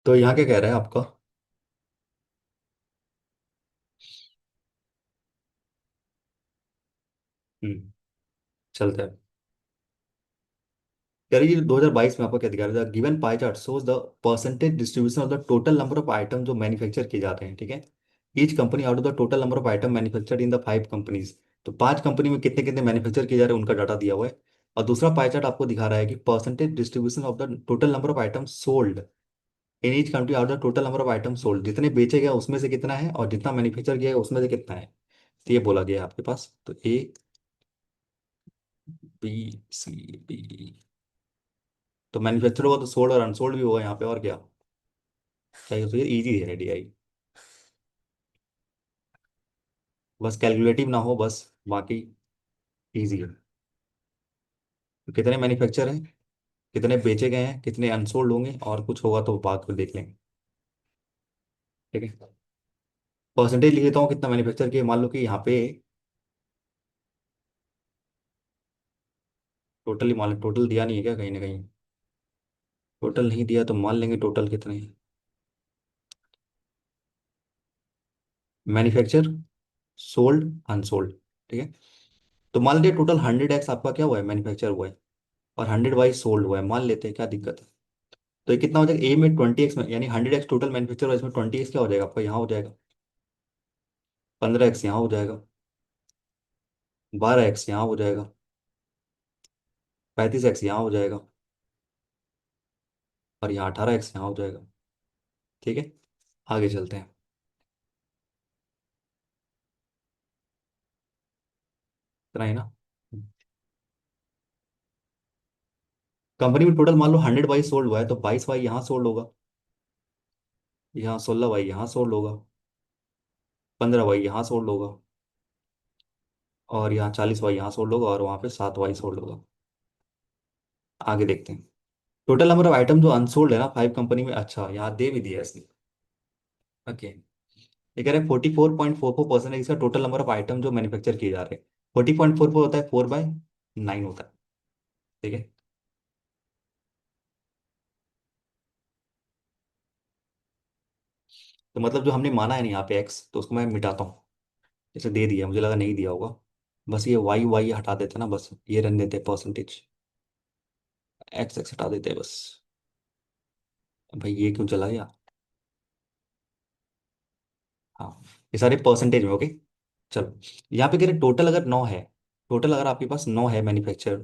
तो यहाँ क्या कह रहा है आपका? हम्म। चलते हैं। कह रही है 2022 में आपको क्या दिखा रहा है? Given pie chart shows the percentage distribution of the total number of item जो मैन्युफैक्चर किए जाते हैं, ठीक है। Each company out of the total number of item manufactured in the five companies. तो पांच कंपनी में कितने कितने मैन्युफैक्चर किए जा रहे हैं उनका डाटा दिया हुआ है। और दूसरा पाई चार्ट आपको दिखा रहा है कि percentage distribution of the total number of item sold in each country out the total number of item sold. जितने बेचे गए उसमें से कितना है और जितना मैन्युफैक्चर किया है उसमें से कितना है। तो ये बोला गया है आपके पास। तो ए, बी, सी, डी। तो मैन्युफैक्चर होगा तो सोल्ड और अनसोल्ड भी होगा यहाँ पे, और क्या। क्या ये तो ये इजी है डीआई। बस कैलकुलेटिव ना हो बस, बाकी इजी है। तो कितने मैन्युफैक्चर हैं, कितने बेचे गए हैं, कितने अनसोल्ड होंगे, और कुछ होगा तो बाद में देख लेंगे। ठीक है। परसेंटेज लिख देता हूँ कितना मैन्युफैक्चर किए, मान लो कि यहाँ पे टोटली मान लो, टोटल दिया नहीं है क्या कहीं ना कहीं? टोटल नहीं दिया तो मान लेंगे टोटल कितने मैन्युफैक्चर सोल्ड अनसोल्ड। ठीक है। तो मान लीजिए टोटल 100x आपका क्या हुआ है, मैन्युफैक्चर हुआ है, और 100 वाई सोल्ड हुआ है, मान लेते हैं, क्या दिक्कत है। तो ये कितना हो जाएगा, ए में 20x में, यानी 100x टोटल मैन्युफैक्चर हुआ है, इसमें 20x क्या हो जाएगा आपका, यहाँ हो जाएगा। 15x यहाँ हो जाएगा। 12x यहाँ हो जाएगा। 35x यहाँ हो जाएगा। और यहाँ 18x यहाँ हो जाएगा। ठीक है। आगे चलते हैं। इतना ही ना। कंपनी में टोटल मान लो 100 वाई सोल्ड हुआ है, तो 22 वाई यहाँ सोल्ड होगा, यहाँ 16 वाई यहाँ सोल्ड होगा, 15 वाई यहाँ सोल्ड होगा, और यहाँ 40 वाई यहाँ सोल्ड होगा, और वहाँ पे 7 वाई सोल्ड होगा। आगे देखते हैं। टोटल नंबर ऑफ आइटम जो अनसोल्ड है ना फाइव कंपनी में, अच्छा यहाँ दे भी दिया है इसने। ओके। ये कह रहे हैं 44.44% इसका टोटल नंबर ऑफ आइटम जो मैन्युफैक्चर किए जा रहे हैं। 40.44 होता है 4/9 होता है। ठीक है। तो मतलब जो हमने माना है ना यहाँ पे एक्स, तो उसको मैं मिटाता हूँ। जैसे दे दिया, मुझे लगा नहीं दिया होगा। बस ये वाई वाई हटा देते ना, बस ये रहने देते परसेंटेज। एक्स एक्स हटा देते बस। भाई ये क्यों चला गया। हाँ। ये सारे परसेंटेज में, ओके। चलो। यहाँ पे कह रहे टोटल अगर 9 है, टोटल अगर आपके पास 9 है मैन्युफैक्चर,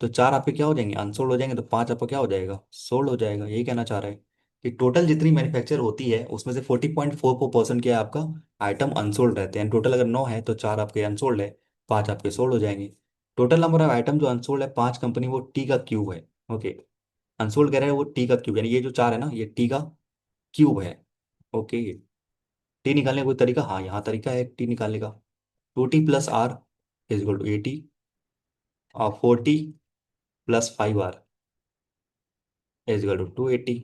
तो चार आपके क्या हो जाएंगे, अनसोल्ड हो जाएंगे, तो पांच आपका क्या हो जाएगा, सोल्ड हो जाएगा। यही कहना चाह रहा है कि टोटल जितनी मैन्युफैक्चर होती है उसमें से 40.44% क्या है आपका, आइटम अनसोल्ड रहते हैं। टोटल अगर 9 है तो चार आपके अनसोल्ड है, पांच आपके सोल्ड हो जाएंगे। टोटल नंबर ऑफ आइटम जो अनसोल्ड है पांच कंपनी, वो टी का क्यूब है। ओके। अनसोल्ड कह रहे हैं वो टी का क्यूब, यानी ये जो चार है ना ये टी का क्यूब है। ओके। टी निकालने का कोई तरीका, हाँ यहाँ तरीका है टी निकालने का। 2t+r इज इक्वल टू 80, और 40+5r इज इक्वल टू 280।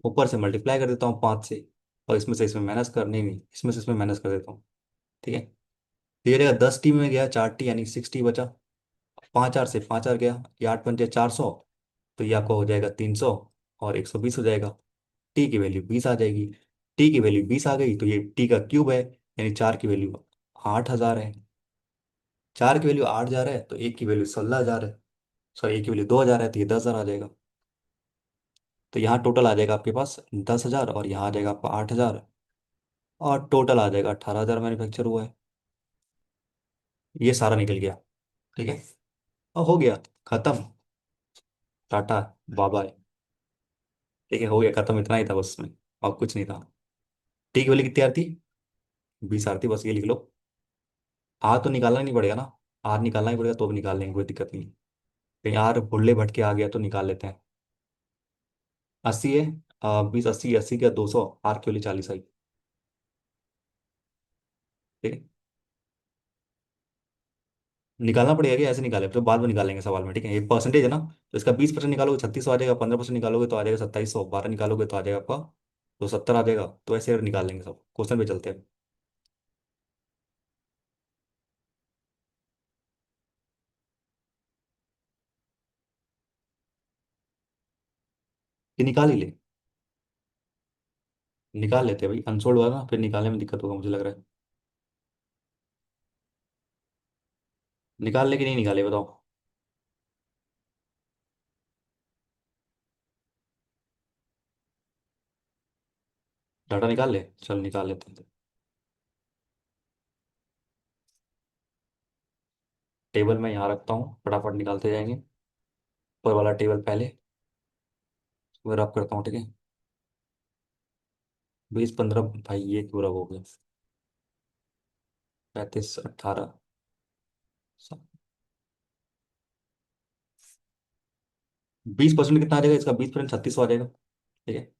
ऊपर से मल्टीप्लाई कर देता हूँ पाँच से, और इसमें से इसमें माइनस कर, नहीं इसमें से इसमें माइनस कर देता हूँ। ठीक है। तो ये रहेगा 10t में गया 4t, यानी 6t बचा। पाँच आर से पाँच आर गया, ये 8×5 = 400। तो ये आपका हो जाएगा 300, और 120 हो जाएगा। टी की वैल्यू 20 आ जाएगी। टी की वैल्यू 20 आ गई तो ये टी का क्यूब है, यानी चार की वैल्यू 8,000 है। चार की वैल्यू 8,000 है तो एक की वैल्यू 16,000 है। सॉरी, एक की वैल्यू 2,000 है तो ये 10,000 आ जाएगा। तो यहाँ टोटल आ जाएगा आपके पास 10,000, और यहाँ आ जाएगा आपका 8,000, और टोटल आ जाएगा 18,000 मैन्युफैक्चर हुआ है। ये सारा निकल गया। ठीक है। और हो गया खत्म। Tata, bye bye. ठीक है, हो गया खत्म, इतना ही था बस में, और कुछ नहीं था। ठीक है, बोली कितनी आती, 20 आती, बस ये लिख लो। आर तो निकालना ही नहीं पड़ेगा ना, आर निकालना ही पड़ेगा तो भी निकाल लेंगे, कोई दिक्कत नहीं। कहीं आर भुल्ले भटके आ गया तो निकाल लेते हैं। 80 है, 20, 80, 80 का 200, आर की वैल्यू 40 आई। ठीक है। निकालना पड़ेगा कि ऐसे निकाले तो बाद में निकालेंगे सवाल में, ठीक है। ये परसेंटेज है ना, तो इसका 20% निकालोगे 3600 आ जाएगा, 15% निकालोगे तो आ जाएगा 2700, 12 निकालोगे तो आ जाएगा आपका 270 आ जाएगा। तो ऐसे निकाल लेंगे सब, क्वेश्चन पे चलते हैं। कि निकाल ही ले। निकाल लेते हैं भाई, अनसोल्ड हुआ ना फिर निकालने में दिक्कत होगा मुझे लग रहा है। निकाल ले कि नहीं निकाले बताओ। डाटा निकाल ले, चल निकाल लेते हैं। टेबल मैं यहाँ रखता हूँ, फटाफट निकालते जाएंगे। ऊपर वाला टेबल पहले, मैं रब करता हूँ, ठीक है। 20 15, भाई ये पूरा हो गया। 35 18। 20% कितना आ जाएगा इसका, 20% 3600 आ जाएगा, ठीक है।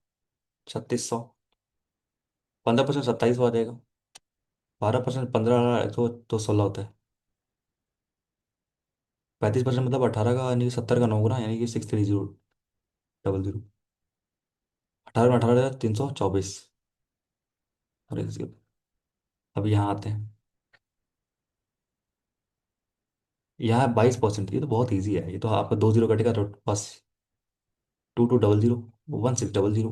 3600। 15% 2700 आ जाएगा। 12% 15 तो 16 होता है। 35% मतलब 18 का, यानी कि 70 का 9 गुना, यानी कि 63000। 18 में 18 324। अरे अब यहाँ आते हैं। यहाँ 22%, ये तो बहुत ईजी है, ये तो आपका 2 जीरो कटेगा तो बस। 2200, 1600,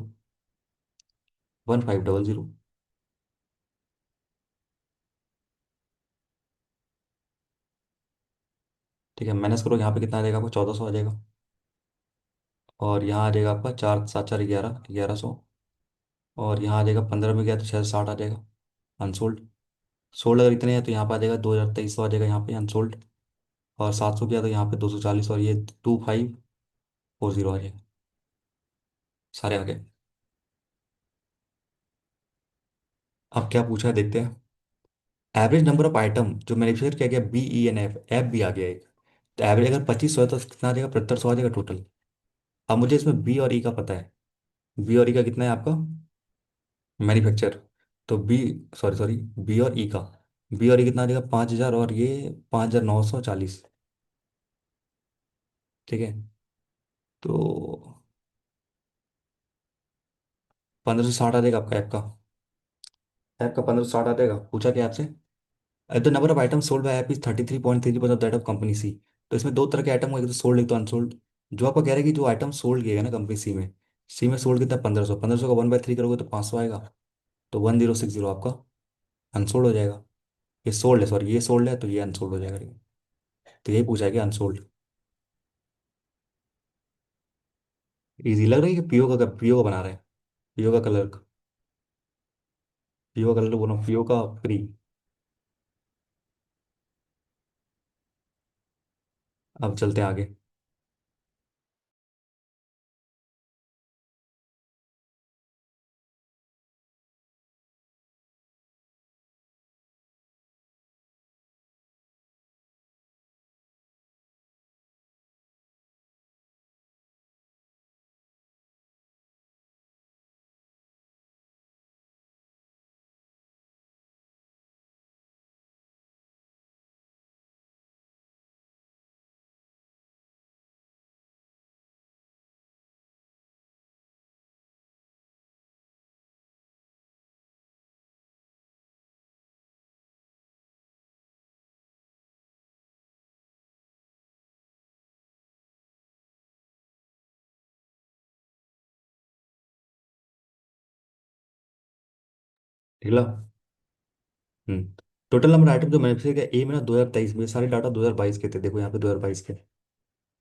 1500। ठीक है, माइनस करो, यहाँ पे कितना आ जाएगा आपको, 1400 आ जाएगा। और यहाँ आ जाएगा आपका 4 7 4 11, 1100। और यहाँ आ जाएगा 15 में गया तो 660 आ जाएगा अनसोल्ड। सोल्ड अगर इतने हैं तो यहाँ पे आ जाएगा 2300 आ जाएगा यहाँ पे अनसोल्ड। और 700 किया तो यहाँ पे 240, और ये 2540 आ जाएगा। सारे आ गए। अब क्या पूछा है देखते हैं। एवरेज नंबर ऑफ आइटम जो मैन्युफैक्चर किया गया, BENF भी आ गया एक। तो एवरेज अगर 2500 है तो कितना आ जाएगा, 7500 आ जाएगा टोटल। अब मुझे इसमें बी और ई का पता है। बी और ई का कितना है आपका, मैन्युफैक्चर। तो बी, सॉरी सॉरी, बी और ई का, बी और ई कितना आ जाएगा, 5000, और ये 5940। ठीक है। तो 1560 आ जाएगा आपका ऐप का। ऐप का 1560 आ जाएगा, पूछा क्या आपसे। The number of item sold by app is 33.3% that of company C. तो इसमें दो तरह के आइटम होंगे, एक तो सोल्ड, एक तो अनसोल्ड। जो आपका कह रहा है कि जो आइटम सोल्ड किया गया ना कंपनी सी में, सी में सोल्ड कितना, 1500, 1500 का 1/3 करोगे तो 500 आएगा। तो 1060 आपका अनसोल्ड हो जाएगा। ये सोल्ड है, सॉरी, ये सोल्ड है तो ये अनसोल्ड हो जाएगा। तो यही पूछा है कि अनसोल्ड। इजी लग रहा है कि पीओ का बना रहे हैं। पीओ का कलर, पीओ का कलर बोलो, पीओ का फ्री। अब चलते हैं आगे। निकला। हम्म। टोटल नंबर आइटम जो मैन्युफैक्चर किया ए में ना 2023 में, सारे डाटा 2022 के थे, देखो यहाँ पे 2022 के कह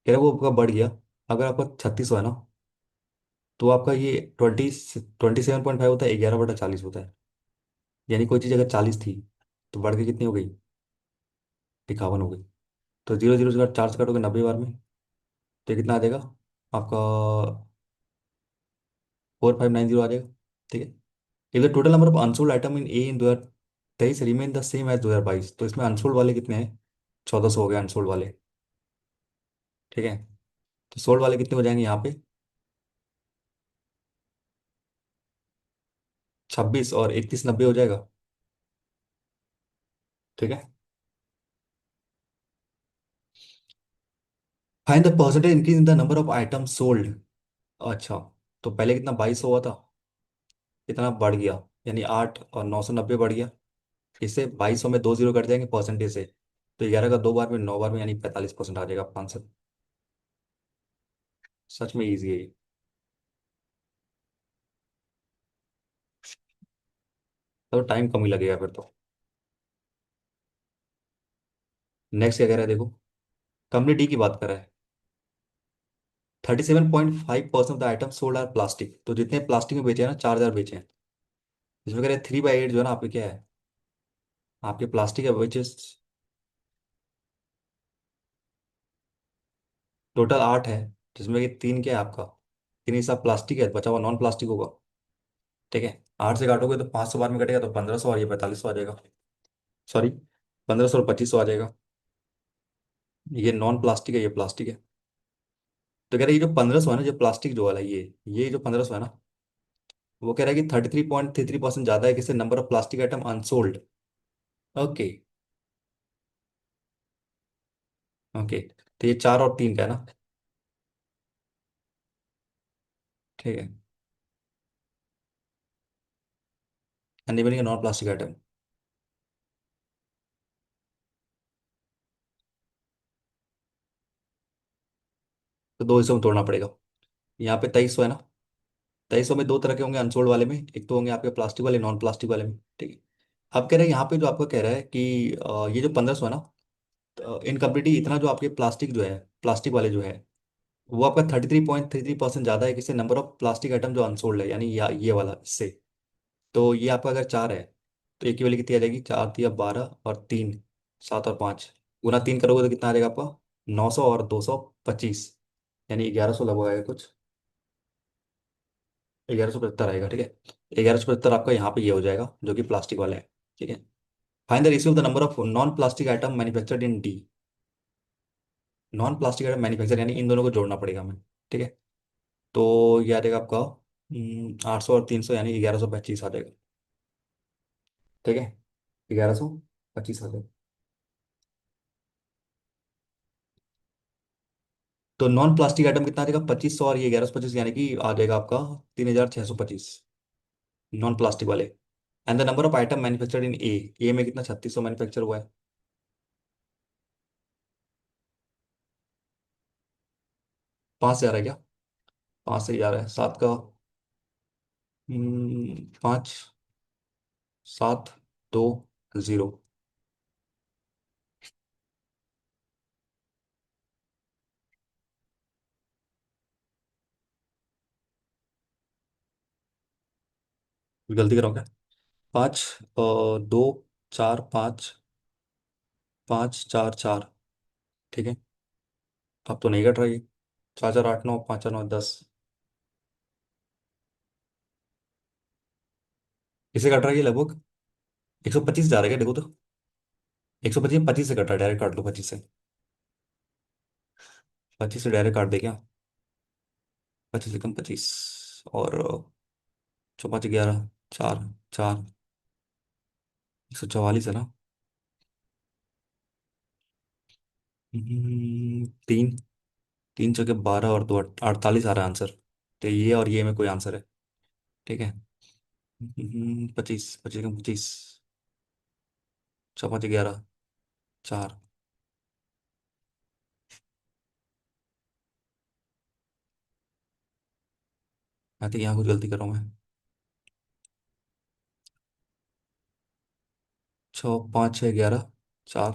रहा है, वो आपका बढ़ गया। अगर आपका 3600 है ना, तो आपका ये 27.5 होता है, 11/40 होता है। यानी कोई चीज़ अगर 40 थी तो बढ़ के कितनी हो गई, 51 हो गई। तो 0 0 से 4 से काटोगे 90 बार में, तो ये कितना आ जाएगा आपका, 4590 आ जाएगा। ठीक है। If the total number of unsold item in A in 2023 remain the same as 2022, तो इसमें अनसोल्ड वाले कितने हैं, 1400 हो गए अनसोल्ड वाले। ठीक है। तो सोल्ड वाले कितने हो जाएंगे यहाँ पे, 26 और 3190 हो जाएगा। ठीक है। Find the percentage increase in the number of item sold. अच्छा, तो पहले कितना, 2200 हुआ था, कितना बढ़ गया, यानी 8 और 990 बढ़ गया। इससे 2200 में 2 जीरो कट जाएंगे परसेंटेज से, तो 11 का 2 बार में 9 बार में, यानी 45% आ जाएगा आपका आंसर। सच में ईजी है ये। तो टाइम कम ही लगेगा फिर तो। नेक्स्ट क्या कह रहा है देखो। कंपनी डी की बात कर रहा है। 37.5% of the item sold are plastic. तो जितने प्लास्टिक में बेचे हैं ना, 4,000 बेचे हैं। इसमें कह रहे हैं 3/8 जो है ना आपके क्या है, आपके प्लास्टिक है विच इज टोटल 8 है, जिसमें कि 3 क्या है आपका, 3 हिस्सा प्लास्टिक है, बचा हुआ नॉन प्लास्टिक होगा। ठीक है, 8 से काटोगे तो 500 बार में कटेगा तो 1,500 और ये 4,500 आ जाएगा। सॉरी, 1,500 और 2,500 आ जाएगा। ये नॉन प्लास्टिक है, ये प्लास्टिक है। तो कह रहा है ये जो 1,500 है ना, जो प्लास्टिक जो वाला ये जो 1,500 है ना, वो कह रहा है कि 33.33% ज्यादा है किससे, number of plastic item unsold. Okay. Okay, तो ये 4 और 3 का है ना। ठीक है, अन्य बनेगा नॉन प्लास्टिक आइटम। तो दो हिस्सों में तोड़ना पड़ेगा। यहाँ पे 2,300 है ना, 2,300 में दो तरह के होंगे अनसोल्ड वाले में, एक तो होंगे आपके प्लास्टिक वाले, नॉन प्लास्टिक वाले में। ठीक है। अब कह रहे हैं यहाँ पे जो आपका कह रहा है कि ये जो 1,500 है ना, इनकम्प्लीटली इतना जो आपके प्लास्टिक जो है, प्लास्टिक वाले जो है, वो आपका 33.33% ज्यादा है किसी नंबर ऑफ प्लास्टिक आइटम जो अनसोल्ड है, यानी ये वाला इससे। तो ये आपका अगर 4 है, तो एक की वैल्यू कितनी आ जाएगी, 4 × 12 और 3, 7 और 5, गुना 3 करोगे तो कितना आ जाएगा आपका, 900 और 225, यानी 1,100 लगभग आएगा कुछ। 1,175 आएगा। ठीक है, 1,175 आपका यहाँ पे ये हो जाएगा जो कि प्लास्टिक वाले हैं। ठीक है। Find the ratio of the number of non plastic item manufactured in D. Non plastic item manufacture यानी इन दोनों को जोड़ना पड़ेगा हमें। ठीक है। तो ये आ जाएगा आपका 800 और 300, यानी 1,125 आ जाएगा। ठीक है, 1,125 आ जाएगा। तो नॉन प्लास्टिक आइटम कितना आ जाएगा, 2,500 और ये 1,125, यानी कि आ जाएगा आपका 3,625 नॉन प्लास्टिक वाले। And the number of item manufactured in A में कितना, 3,600 मैन्युफैक्चर हुआ है। 5 से आ रहा है क्या, 5 से 11 है, 5, 7, 2, 0। गलती कर रहा हूँ क्या, 5, 2, 4, 5, 5, 4, 4। ठीक है, अब तो नहीं कट रहा ये, 4, 4, 8, 9, 5, 4, 9, 10। किसे कट रहा है ये लगभग, 125 जा रहा है क्या, देखो तो। 125, 25 से कट रहा है, डायरेक्ट काट लो 25 से। 25 से डायरेक्ट काट दे क्या, 25 से कम 25, और 4, 5, 11, 4, 4, 144 है ना। 3, 3 × 12 और 2, 48 आ रहा है आंसर। तो ये और ये में कोई आंसर है। ठीक है। 25, 25 से कम 25, 4, 5, 11, 4। मैं तो यहाँ कुछ गलती कर रहा हूँ मैं। 6, 5, 6, 11, 4।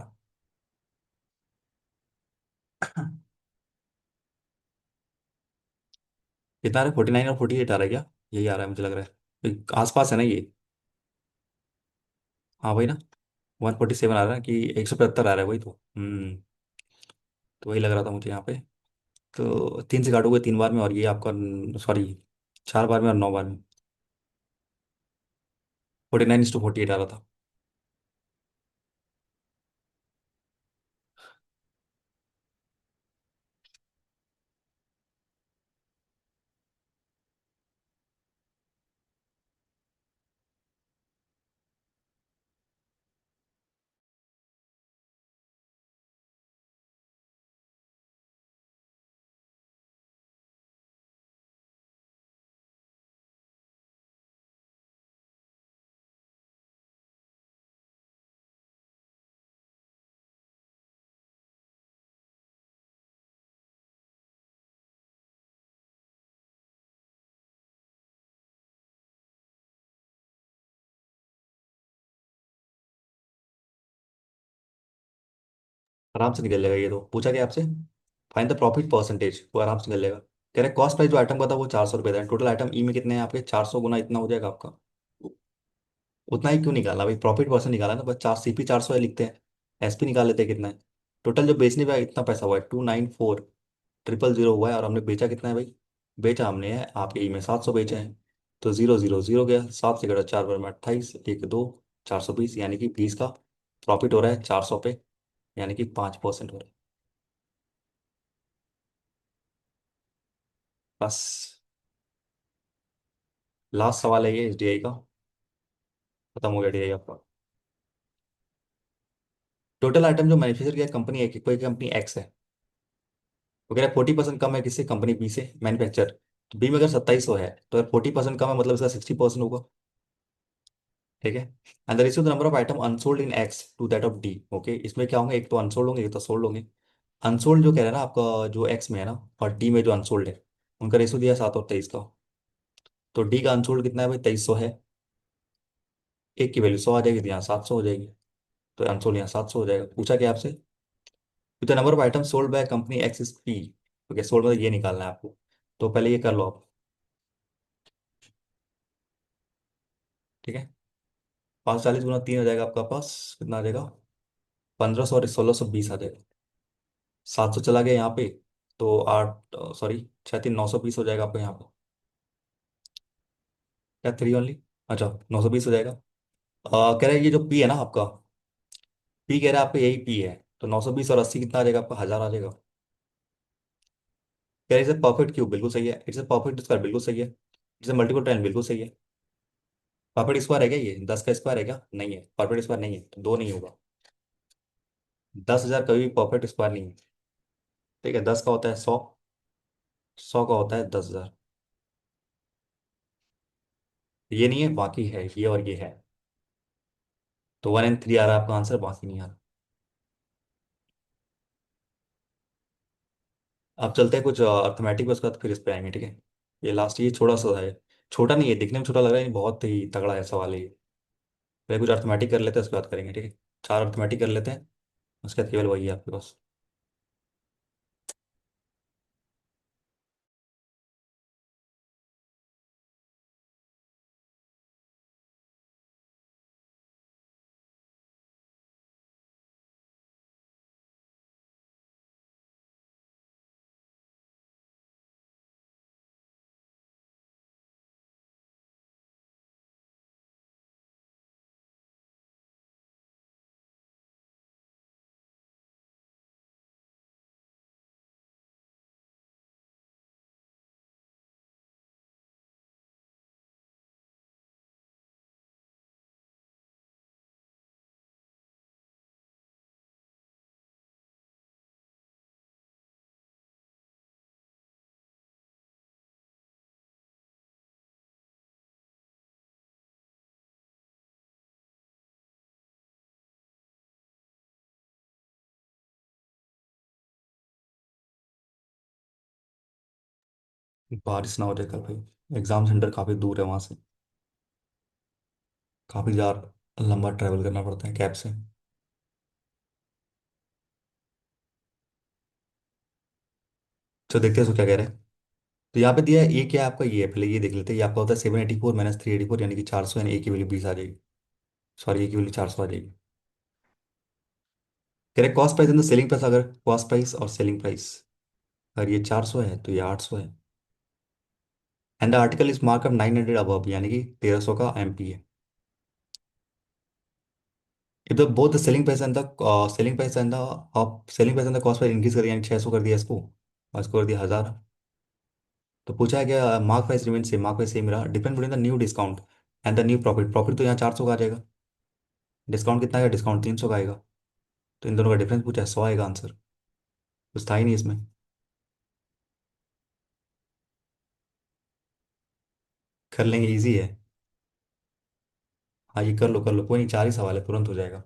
कितना आ रहा है, 49 और 48 आ रहा है क्या, यही आ रहा है मुझे लग रहा है, आसपास है ना ये। हाँ वही ना, 147 आ रहा है कि 175 आ रहा है, वही तो। तो वही लग रहा था मुझे यहाँ पे। तो 3 से काटोगे 3 बार में, और ये आपका, सॉरी, 4 बार में और 9 बार में। 49:48 आ रहा था। आराम से निकल जाएगा ये तो। पूछा क्या आपसे? फाइंड द प्रॉफिट परसेंटेज, वो आराम से निकल जाएगा। कह रहे कॉस्ट प्राइस जो आइटम का था वो 400 रुपये था, टोटल आइटम ई में कितने हैं आपके, 400 गुना इतना हो जाएगा आपका। उतना ही क्यों निकाला भाई, प्रॉफिट परसेंट निकाला ना बस, 4 CP 400 है लिखते हैं। SP निकाल लेते हैं कितना है। टोटल जो बेचने पे इतना पैसा हुआ है 294,000 हुआ है, और हमने बेचा कितना है भाई? बेचा हमने है आपके ई में 700 बेचा है। तो 0 0 0 गया, 7 से घटा 4 बार में 28, 1 2, 420, यानी कि 20 का प्रॉफिट हो रहा है 400 पे, यानी कि 5% हो रहा है। बस लास्ट सवाल है ये SDI का। खत्म हो गया DI आपका। टोटल आइटम जो मैन्युफैक्चर किया कंपनी है, कोई कंपनी एक्स है, वो कह रहा है 40% कम है किससे, कंपनी बी से मैन्युफैक्चर। तो बी में अगर 2700 है तो 40% कम है, मतलब इसका 60% होगा। ठीक है। And the ratio the number of item unsold in X to that of D. Okay, इसमें क्या होंगे, एक तो अनसोल्ड होंगे, एक तो सोल्ड होंगे। अनसोल्ड जो कह रहा है ना आपका, जो एक्स में है ना, और डी में जो अनसोल्ड है, उनका रेशियो दिया है 7 और 23 का। तो डी का अनसोल्ड कितना है भाई, 2300 है। एक की वैल्यू 100 आ जाएगी, तो यहाँ 700 हो जाएगी। तो अनसोल्ड यहाँ 700 हो जाएगा। पूछा क्या आपसे? The number of item sold by company x is P. Okay, sold मतलब ये निकालना है आपको। तो पहले ये कर लो आप। ठीक है। 540 गुना 3 हो जाएगा आपका पास, कितना आ जाएगा? 1500 और 1620 आ जाएगा। 700 चला गया यहाँ पे। तो 8, सॉरी, 6 3 920 हो जाएगा आपका यहाँ पे। क्या 3 ओनली? अच्छा, 920 हो जाएगा। कह रहा है ये जो पी है ना आपका, पी कह रहा है आपका यही पी है। तो 920 और 80 कितना आ जाएगा आपका, 1000 आ जाएगा। कह रहा है इसे परफेक्ट क्यूब बिल्कुल सही है, इट्स परफेक्ट स्क्वायर बिल्कुल सही है, इट्स मल्टीपल ट्रायंगल बिल्कुल सही है। परफेक्ट स्क्वायर है क्या ये, 10 का स्क्वायर है क्या? नहीं है, परफेक्ट स्क्वायर नहीं है, तो दो नहीं होगा। 10,000 कभी भी परफेक्ट स्क्वायर नहीं है। ठीक है, 10 का होता है 100, 100 का होता है 10,000। ये नहीं है, बाकी है ये और ये है। तो 1 एंड 3 आ रहा है आपका आंसर, बाकी नहीं आ रहा। अब चलते हैं कुछ अर्थमेटिक, उसके बाद फिर इस पे आएंगे। ठीक है। ये लास्ट, ये छोटा सा है। छोटा नहीं है, दिखने में छोटा लग रहा है, बहुत ही तगड़ा है सवाल है ये। पहले कुछ अर्थमेटिक कर लेते हैं, उसके बाद करेंगे। ठीक है। 4 अर्थमेटिक कर लेते हैं, उसके बाद केवल वही है आपके पास। बारिश ना हो जाए कल भाई, एग्जाम सेंटर काफ़ी दूर है वहाँ से, काफ़ी ज़्यादा लंबा ट्रैवल करना पड़ता है कैब से। तो देखते हैं इसको क्या कह रहे हैं। तो यहाँ पे दिया है, ये क्या है आपका, ये है, पहले ये देख लेते हैं। ये आपका होता है 784 - 384, यानी कि 400, यानी ए की वैल्यू 20 आ जाएगी। सॉरी, ए की वैल्यू 400 आ जाएगी। कह रहे cost price and selling price, अगर कॉस्ट प्राइस और सेलिंग प्राइस अगर ये 400 है तो ये 800 है। And the article is markup 900 above, यानी कि 1300 का MP है। इधर both the selling price and the selling price and the selling price and the cost price increase कर दिया, यानी 600 कर दिया इसको, और इसको कर दिया 1000। तो पूछा है क्या, mark price remain same, mark price same रहा, depend between the new discount and the new profit. Profit तो यहाँ 400 का आ जाएगा, डिस्काउंट कितना आएगा, डिस्काउंट 300 का आएगा। तो इन दोनों का डिफरेंस पूछा है, 100 आएगा आंसर। कुछ था ही नहीं इसमें। कर लेंगे, इजी है। हाँ, ये कर लो, कोई नहीं, 4 ही सवाल है, तुरंत हो जाएगा।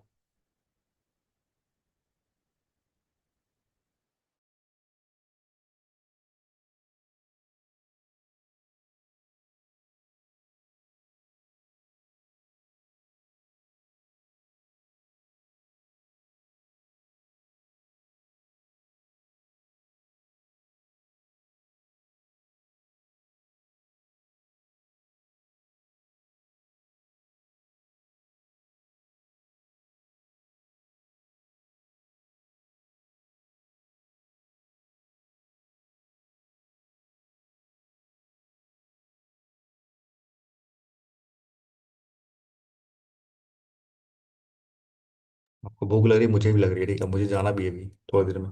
आपको भूख लग रही है, मुझे भी लग रही है, ठीक है, मुझे जाना भी है अभी थोड़ी देर में।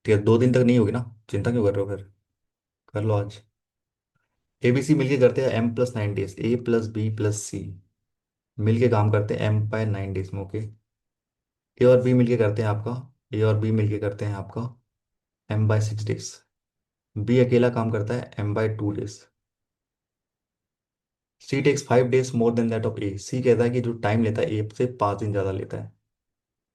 ठीक है, 2 दिन तक नहीं होगी ना, चिंता क्यों कर रहे हो फिर, कर लो आज। ए बी सी मिलके करते हैं M+9 डेज, A+B+C मिलके काम करते हैं M/9 डेज में, ओके। ए और बी मिलके करते हैं आपका, ए और बी मिलके करते हैं आपका M/6 डेज। बी अकेला काम करता है M/2 days. C takes 5 days more than that of A, C कहता है कि जो टाइम लेता है ए से 5 दिन ज़्यादा लेता है।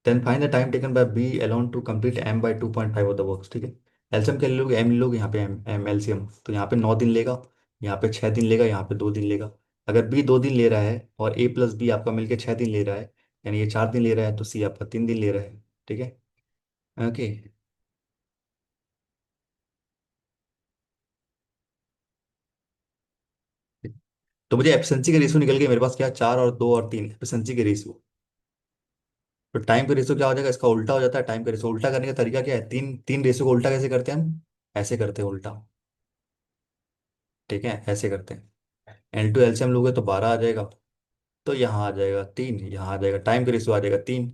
Then find the time taken by B alone to complete M/2.5 of the works, ठीक है। एलसीएम क्या ले लोगे, एम ले लोगे, यहाँ पे एम एलसीएम, तो यहाँ पे 9 दिन लेगा, यहाँ पे 6 दिन लेगा, यहाँ पे 2 दिन लेगा। अगर बी 2 दिन ले रहा है और A+B आपका मिलके 6 दिन ले रहा है, यानी ये 4 दिन ले रहा है, तो सी आपका 3 दिन ले रहा है, ठीक है। ओके। तो मुझे एफिशिएंसी का रेशियो निकल गया मेरे पास, क्या 4 और 2 और 3 एफिशिएंसी के रेशियो। तो टाइम का रेशियो क्या हो जाएगा, इसका उल्टा हो जाता है। टाइम का रेशियो उल्टा करने का तरीका क्या है, तीन तीन रेशियो को उल्टा कैसे करते हैं हम, ऐसे करते हैं उल्टा, ठीक है, ऐसे करते हैं। L2 LCM लोगे तो 12 आ जाएगा, तो यहाँ आ जाएगा 3, यहाँ आ जाएगा टाइम का रेशियो आ जाएगा 3,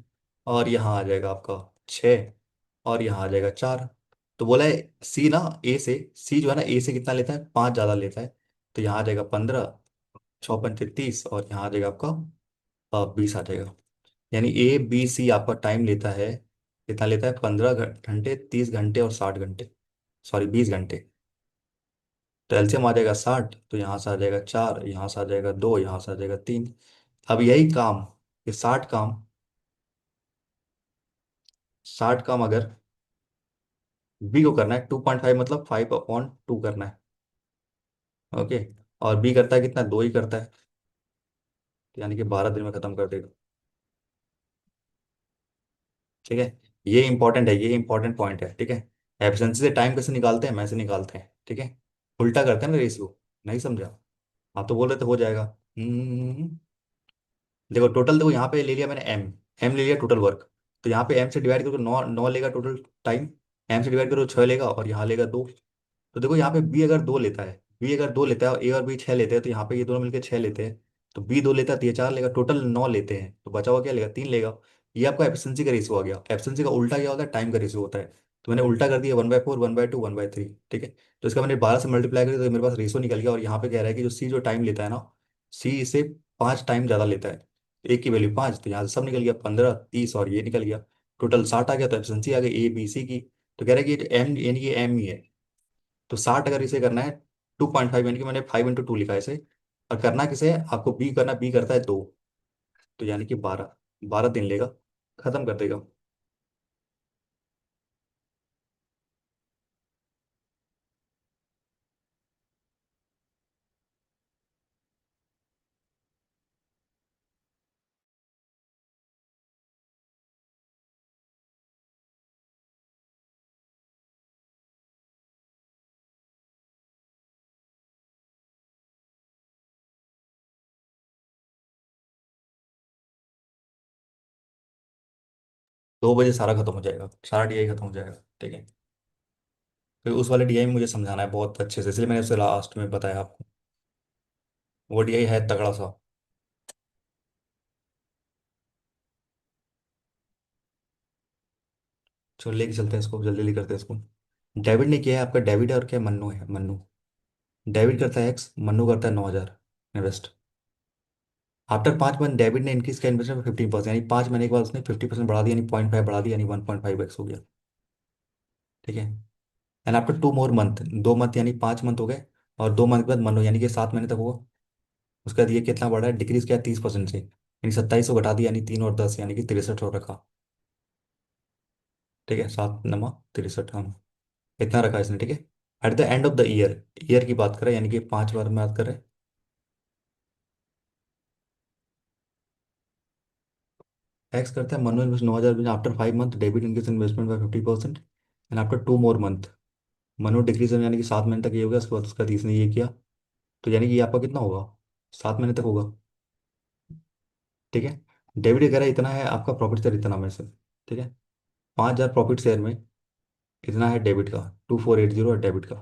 और यहाँ आ जाएगा आपका 6, और यहाँ आ जाएगा 4। तो बोला है सी ना, ए से, सी जो है ना ए से कितना लेता है, 5 ज़्यादा लेता है, तो यहाँ आ जाएगा 15, 6×5 = 30, और यहाँ आ जाएगा आपका 20 आ जाएगा। यानी A B C आपका टाइम लेता है, कितना लेता है, 15 घंटे, 30 घंटे और 60 घंटे, सॉरी 20 घंटे। तो एलसीएम आ जाएगा 60, तो यहाँ से आ जाएगा 4, यहाँ से आ जाएगा 2, यहाँ से आ जाएगा 3। अब यही काम, ये 60 काम, 60 काम अगर बी को करना है 2.5, मतलब 5/2 करना है, ओके। और बी करता है कितना, 2 ही करता है, तो यानी कि 12 दिन में खत्म कर देगा, ठीक है। ये इंपॉर्टेंट है, ये इंपॉर्टेंट पॉइंट है, ठीक है। एफिशिएंसी से टाइम कैसे निकालते हैं, मैं से निकालते हैं, ठीक है। उल्टा करते हैं ना रेशियो, नहीं समझा। आप तो बोल रहे थे हो जाएगा। देखो टोटल, देखो यहाँ पे ले लिया मैंने एम, एम ले लिया टोटल वर्क, तो यहाँ पे एम से डिवाइड करो तो 9 9 लेगा टोटल टाइम, एम से डिवाइड करो 6 लेगा, और यहाँ लेगा 2। तो देखो यहाँ पे बी अगर 2 लेता है, बी अगर 2 लेता है और ए और बी 6 लेते हैं, तो यहाँ पे ये दोनों मिलकर 6 लेते हैं, तो बी 2 लेता है तो ये 4 लेगा, टोटल 9 लेते हैं, तो बचा हुआ क्या लेगा, 3 लेगा। ये आपका एफिशिएंसी का रेशियो आ गया। एफिशिएंसी का उल्टा क्या होता है, टाइम का रेशियो होता है। तो मैंने उल्टा कर दिया, 1/4, 1/2, 1/3, ठीक है। तो इसका मैंने 12 से मल्टीप्लाई कर दिया, तो मेरे पास रेशियो निकल गया। और यहाँ पे कह रहा है कि जो सी जो टाइम लेता है ना, सी इसे 5 टाइम ज़्यादा लेता है, एक की वैल्यू 5, तो यहाँ से सब निकल गया, 15, 30 और ये निकल गया, टोटल 60 आ गया। तो एफिशिएंसी आ गई A B C की। तो कह रहा है कि एम, यानी कि एम ही है। तो 60 अगर इसे करना है 2.5, यानी कि मैंने 5×2 लिखा है इसे। और करना किसे है आपको, बी करना, बी करता है 2, तो यानी कि 12, 12 दिन लेगा, खत्म कर देगा। तो 2 बजे सारा खत्म हो जाएगा, सारा डीआई खत्म हो जाएगा, ठीक है। फिर उस वाले डीआई में मुझे समझाना है बहुत अच्छे से, इसलिए मैंने उसे लास्ट में बताया आपको। वो डीआई है तगड़ा सा। चलो लेके चलते हैं इसको, जल्दी जल्दी करते हैं इसको। डेविड ने किया है आपका, डेविड है और क्या, मन्नू है, मन्नू। डेविड करता है X, मन्नू करता है 9,000 इन्वेस्ट। आफ्टर 5 मंथ डेविड ने इंक्रीज किया इन्वेस्टमेंट 15%, यानी 5 महीने के बाद उसने 50% बढ़ा दिया, यानी 0.5 बढ़ा दिया, यानी 1.5x हो गया, ठीक है। And after 2 more month, 2 month यानी 5 मंथ हो गए, और 2 मंथ के बाद मनो, यानी कि 7 महीने तक हुआ। उसके बाद ये कितना बढ़ा है, डिक्रीज किया 30% से, यानी 27 घटा दिया, यानी 3 और 10, यानी कि 63 हो रखा, ठीक है। 7×9 = 63, हम इतना रखा इसने, ठीक है। At the end of the year, year की बात करें, यानी कि 5 बार में बात करें। एक्स करते हैं मनो invest 9,000, after 5 month debit in case investment by 50%, and after 2 more month मनो डिक्रीज, यानी कि 7 महीने तक ये हो गया, उसके बाद उसका इसने ये किया, तो यानी कि ये आपका कितना होगा, 7 महीने तक होगा, ठीक है। डेबिट वगैरह इतना है आपका, प्रॉफिट शेयर इतना में से, ठीक है। 5,000 प्रॉफिट शेयर में इतना है डेबिट का, 2,480 है डेबिट का।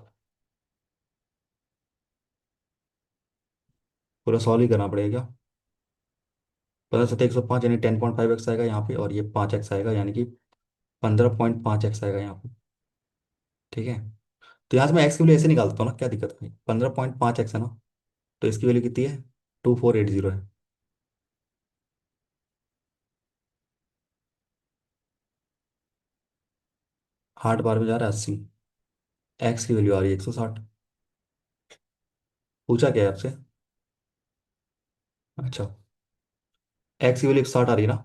पूरा सॉल्व ही करना पड़ेगा क्या, 15 × 7 = 105 यानी 10.5x आएगा यहाँ पे, और ये 5x आएगा यानी कि 15.5x आएगा यहाँ पे। ठीक है। तो यहाँ से मैं एक्स की वैल्यू ऐसे निकालता हूँ ना, क्या दिक्कत है? 15.5x है ना, तो इसकी वैल्यू कितनी है? 2480 है। 8 बार में जा रहा है 80। एक्स की वैल्यू आ रही है 160। पूछा क्या है आपसे? अच्छा, एक्स की वैल्यू 160 आ रही है ना।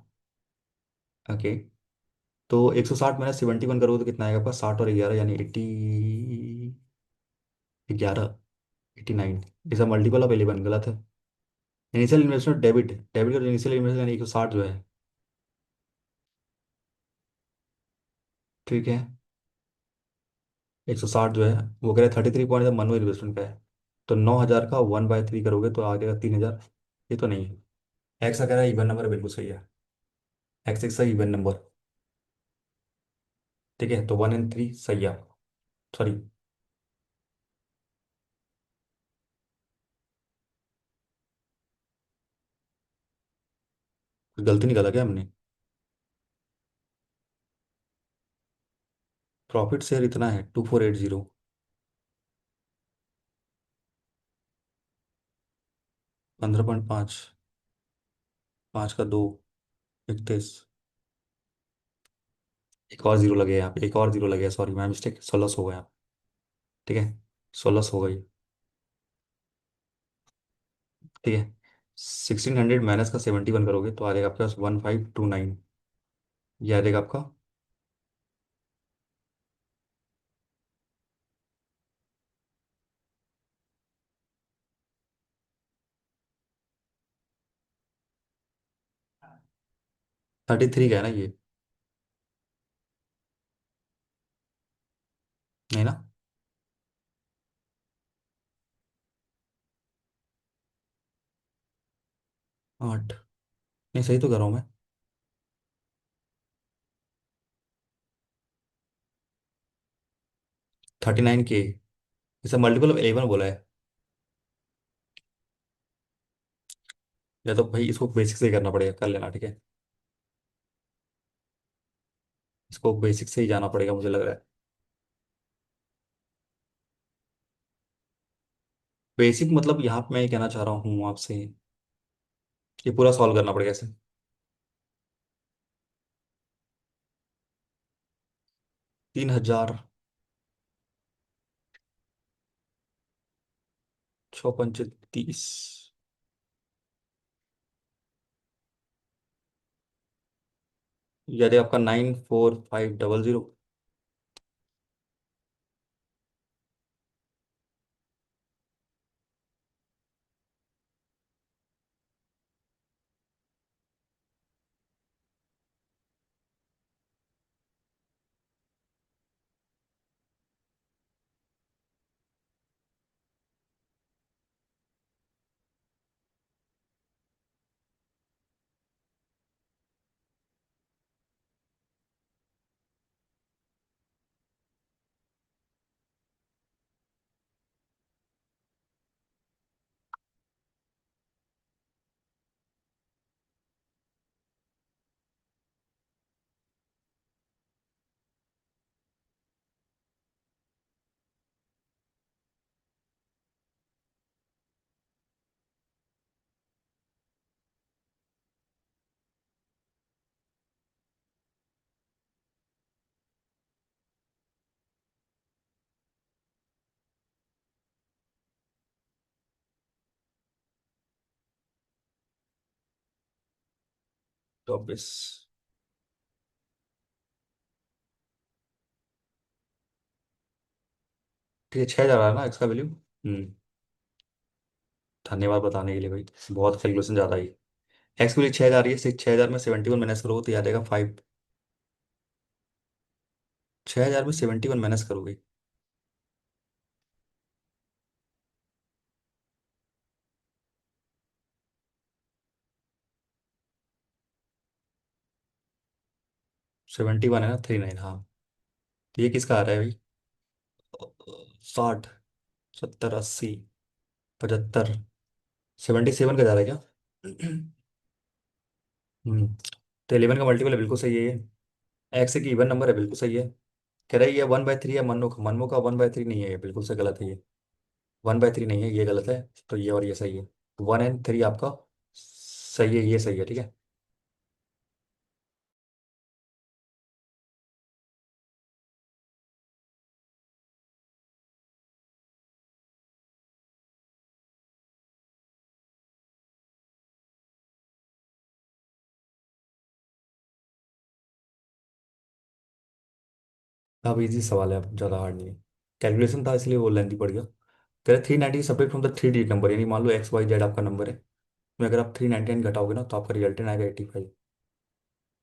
ओके। तो 160 - 71 करोगे तो कितना आएगा आपका? 60 और 11 यानी 11, 89। इसका मल्टीपल ऑफ 11 गलत है। इनिशियल इन्वेस्टमेंट डेबिट, डेबिट का इनिशियल इन्वेस्टमेंट यानी 160 जो है। ठीक है। 160 जो है, वो कह रहे 33 पॉइंट मनो इन्वेस्टमेंट का है। तो 9,000 का 1/3 करोगे तो आ जाएगा 3,000। ये तो नहीं है। एक्स का कह रहा है इवन नंबर, बिल्कुल सही है। एक्स एक्स का इवन नंबर। ठीक है, तो 1 और 3 सही है। सॉरी। गलती निकाला क्या हमने? प्रॉफिट शेयर इतना है 2480। 15.5, 5 का 2, 31। एक और जीरो लगे यहाँ पे, एक और जीरो लगे, सॉरी मैं मिस्टेक, 1600 हो गया। ठीक है, 1600 हो गई। ठीक है। 1600 माइनस का 71 करोगे तो आ जाएगा आपके पास 1529। ये आ जाएगा आपका। 33 का है ना ये? नहीं ना? 8। नहीं, सही तो कर रहा हूँ मैं। 39 के। इसे मल्टीपल ऑफ 11 बोला है। या तो भाई इसको बेसिक से ही करना पड़ेगा, कर लेना ठीक है। इसको बेसिक से ही जाना पड़ेगा मुझे लग रहा है। बेसिक मतलब यहाँ पे मैं ये कहना चाह रहा हूँ आपसे, ये पूरा सॉल्व करना पड़ेगा ऐसे। 3,000, 6 × 5 = 30। यदि आपका 94500। तो 24। ठीक है, 6,000 है ना इसका वैल्यू। धन्यवाद बताने के लिए भाई। बहुत कैलकुलेशन ज़्यादा ही। एक्स की वैल्यू 6,000 है, 6,000 में 71 माइनस करोगे तो याद आएगा 5। 6,000 में 71 माइनस करोगे। 71 है ना, 39 हाँ। तो ये किसका आ रहा है भाई? 60, 70, 80, 75। 77 का जा रहा है क्या? हम्म। तो 11 का मल्टीपल है, बिल्कुल सही है ये। एक्स एक इवन नंबर है, बिल्कुल सही है। कह रहा है ये 1/3 है, मनमो का 1/3 नहीं है, ये बिल्कुल से गलत है ये। 1/3 नहीं है, ये गलत है। तो ये और ये सही है। 1 एंड 3 आपका सही है, ये सही है, ठीक है। अब इजी सवाल है, अब ज़्यादा हार्ड नहीं है। कैलकुलेशन था इसलिए वो लेंथी पड़ गया। कह रहे 390 separate from the 3 digit number, यानी मान लो XYZ आपका नंबर है, में अगर आप 399 घटाओगे ना तो आपका रिजल्टेंट आएगा 85।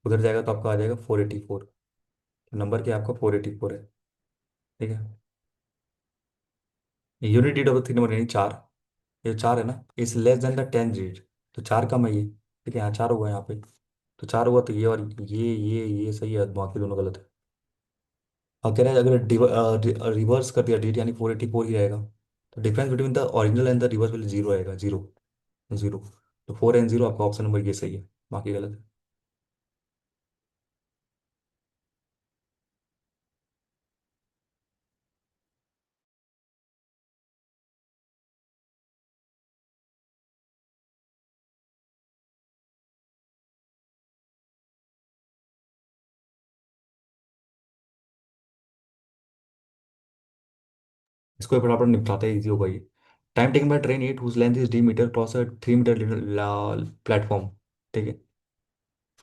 उधर जाएगा तो आपका आ जाएगा 484। तो नंबर क्या है आपका? 484 है, ठीक है। Unit digit of the 3 number यानी 4। ये 4 है ना, इस लेस देन द 10 डिजिट। तो 4 कम है ये, ठीक है, यहाँ 4 हुआ यहाँ पे। तो 4 हुआ तो ये और ये सही है, बाकी दोनों गलत है। अब कह रहे हैं अगर रिवर्स कर दिया डिजिट यानी 484 ही रहेगा। तो difference between the original and the reverse वाले जीरो आएगा, जीरो। जीरो। तो 4 एंड 0 आपका ऑप्शन नंबर ये सही है, बाकी गलत है। इसको ये फटाफट निपटाते हैं, इजी होगा ये। Time taken by train 8 whose length is D meter cross a 3 meter platform, ठीक है।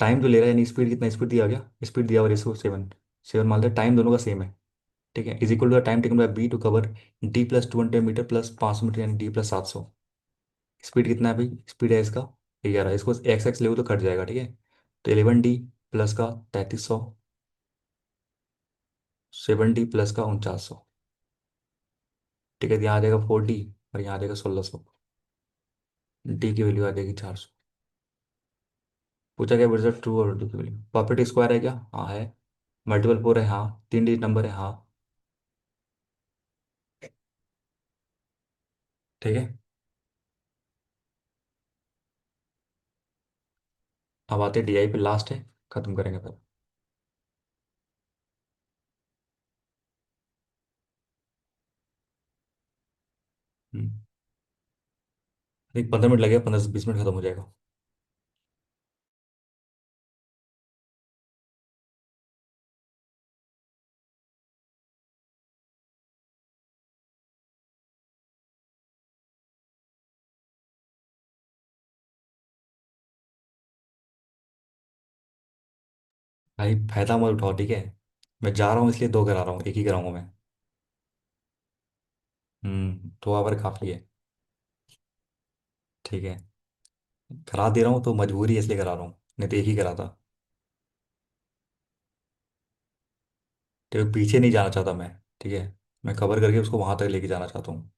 टाइम जो ले रहा है यानी स्पीड, कितना स्पीड दिया गया, स्पीड दिया हुआ रेसो 7। 7 मान लिया, टाइम दोनों का सेम है, ठीक है। Is equal to the time taken by B to cover D +200 meter plus 500 meter यानी D +700। स्पीड कितना है भाई? स्पीड है इसका 11, इसको एक्स एक्स लेवल तो कट जाएगा, ठीक है। तो 11D प्लस का 3300, 7D प्लस का 4900, ठीक है। यहाँ आ जाएगा 4D और यहाँ आ जाएगा 1600। डी की वैल्यू आ जाएगी 400। पूछा गया रिजल्ट ट्रू और डी की वैल्यू परफेक्ट स्क्वायर है क्या? हाँ है। मल्टीपल 4 है, हाँ। 3 डिजिट नंबर है, हाँ। ठीक है। अब आते DI पे, लास्ट है, खत्म करेंगे फिर। हम्म। एक 15 मिनट लगेगा, 15 से 20 मिनट खत्म हो जाएगा। भाई फायदा मत उठाओ, ठीक है। मैं जा रहा हूँ इसलिए दो करा रहा हूँ, एक ही कराऊंगा मैं। 2 आवर काफ़ी है। ठीक है। करा दे रहा हूँ तो मजबूरी है इसलिए करा रहा हूँ, नहीं तो एक ही कराता। तो पीछे नहीं जाना चाहता मैं, ठीक है। मैं कवर करके उसको वहां तक लेके जाना चाहता हूँ।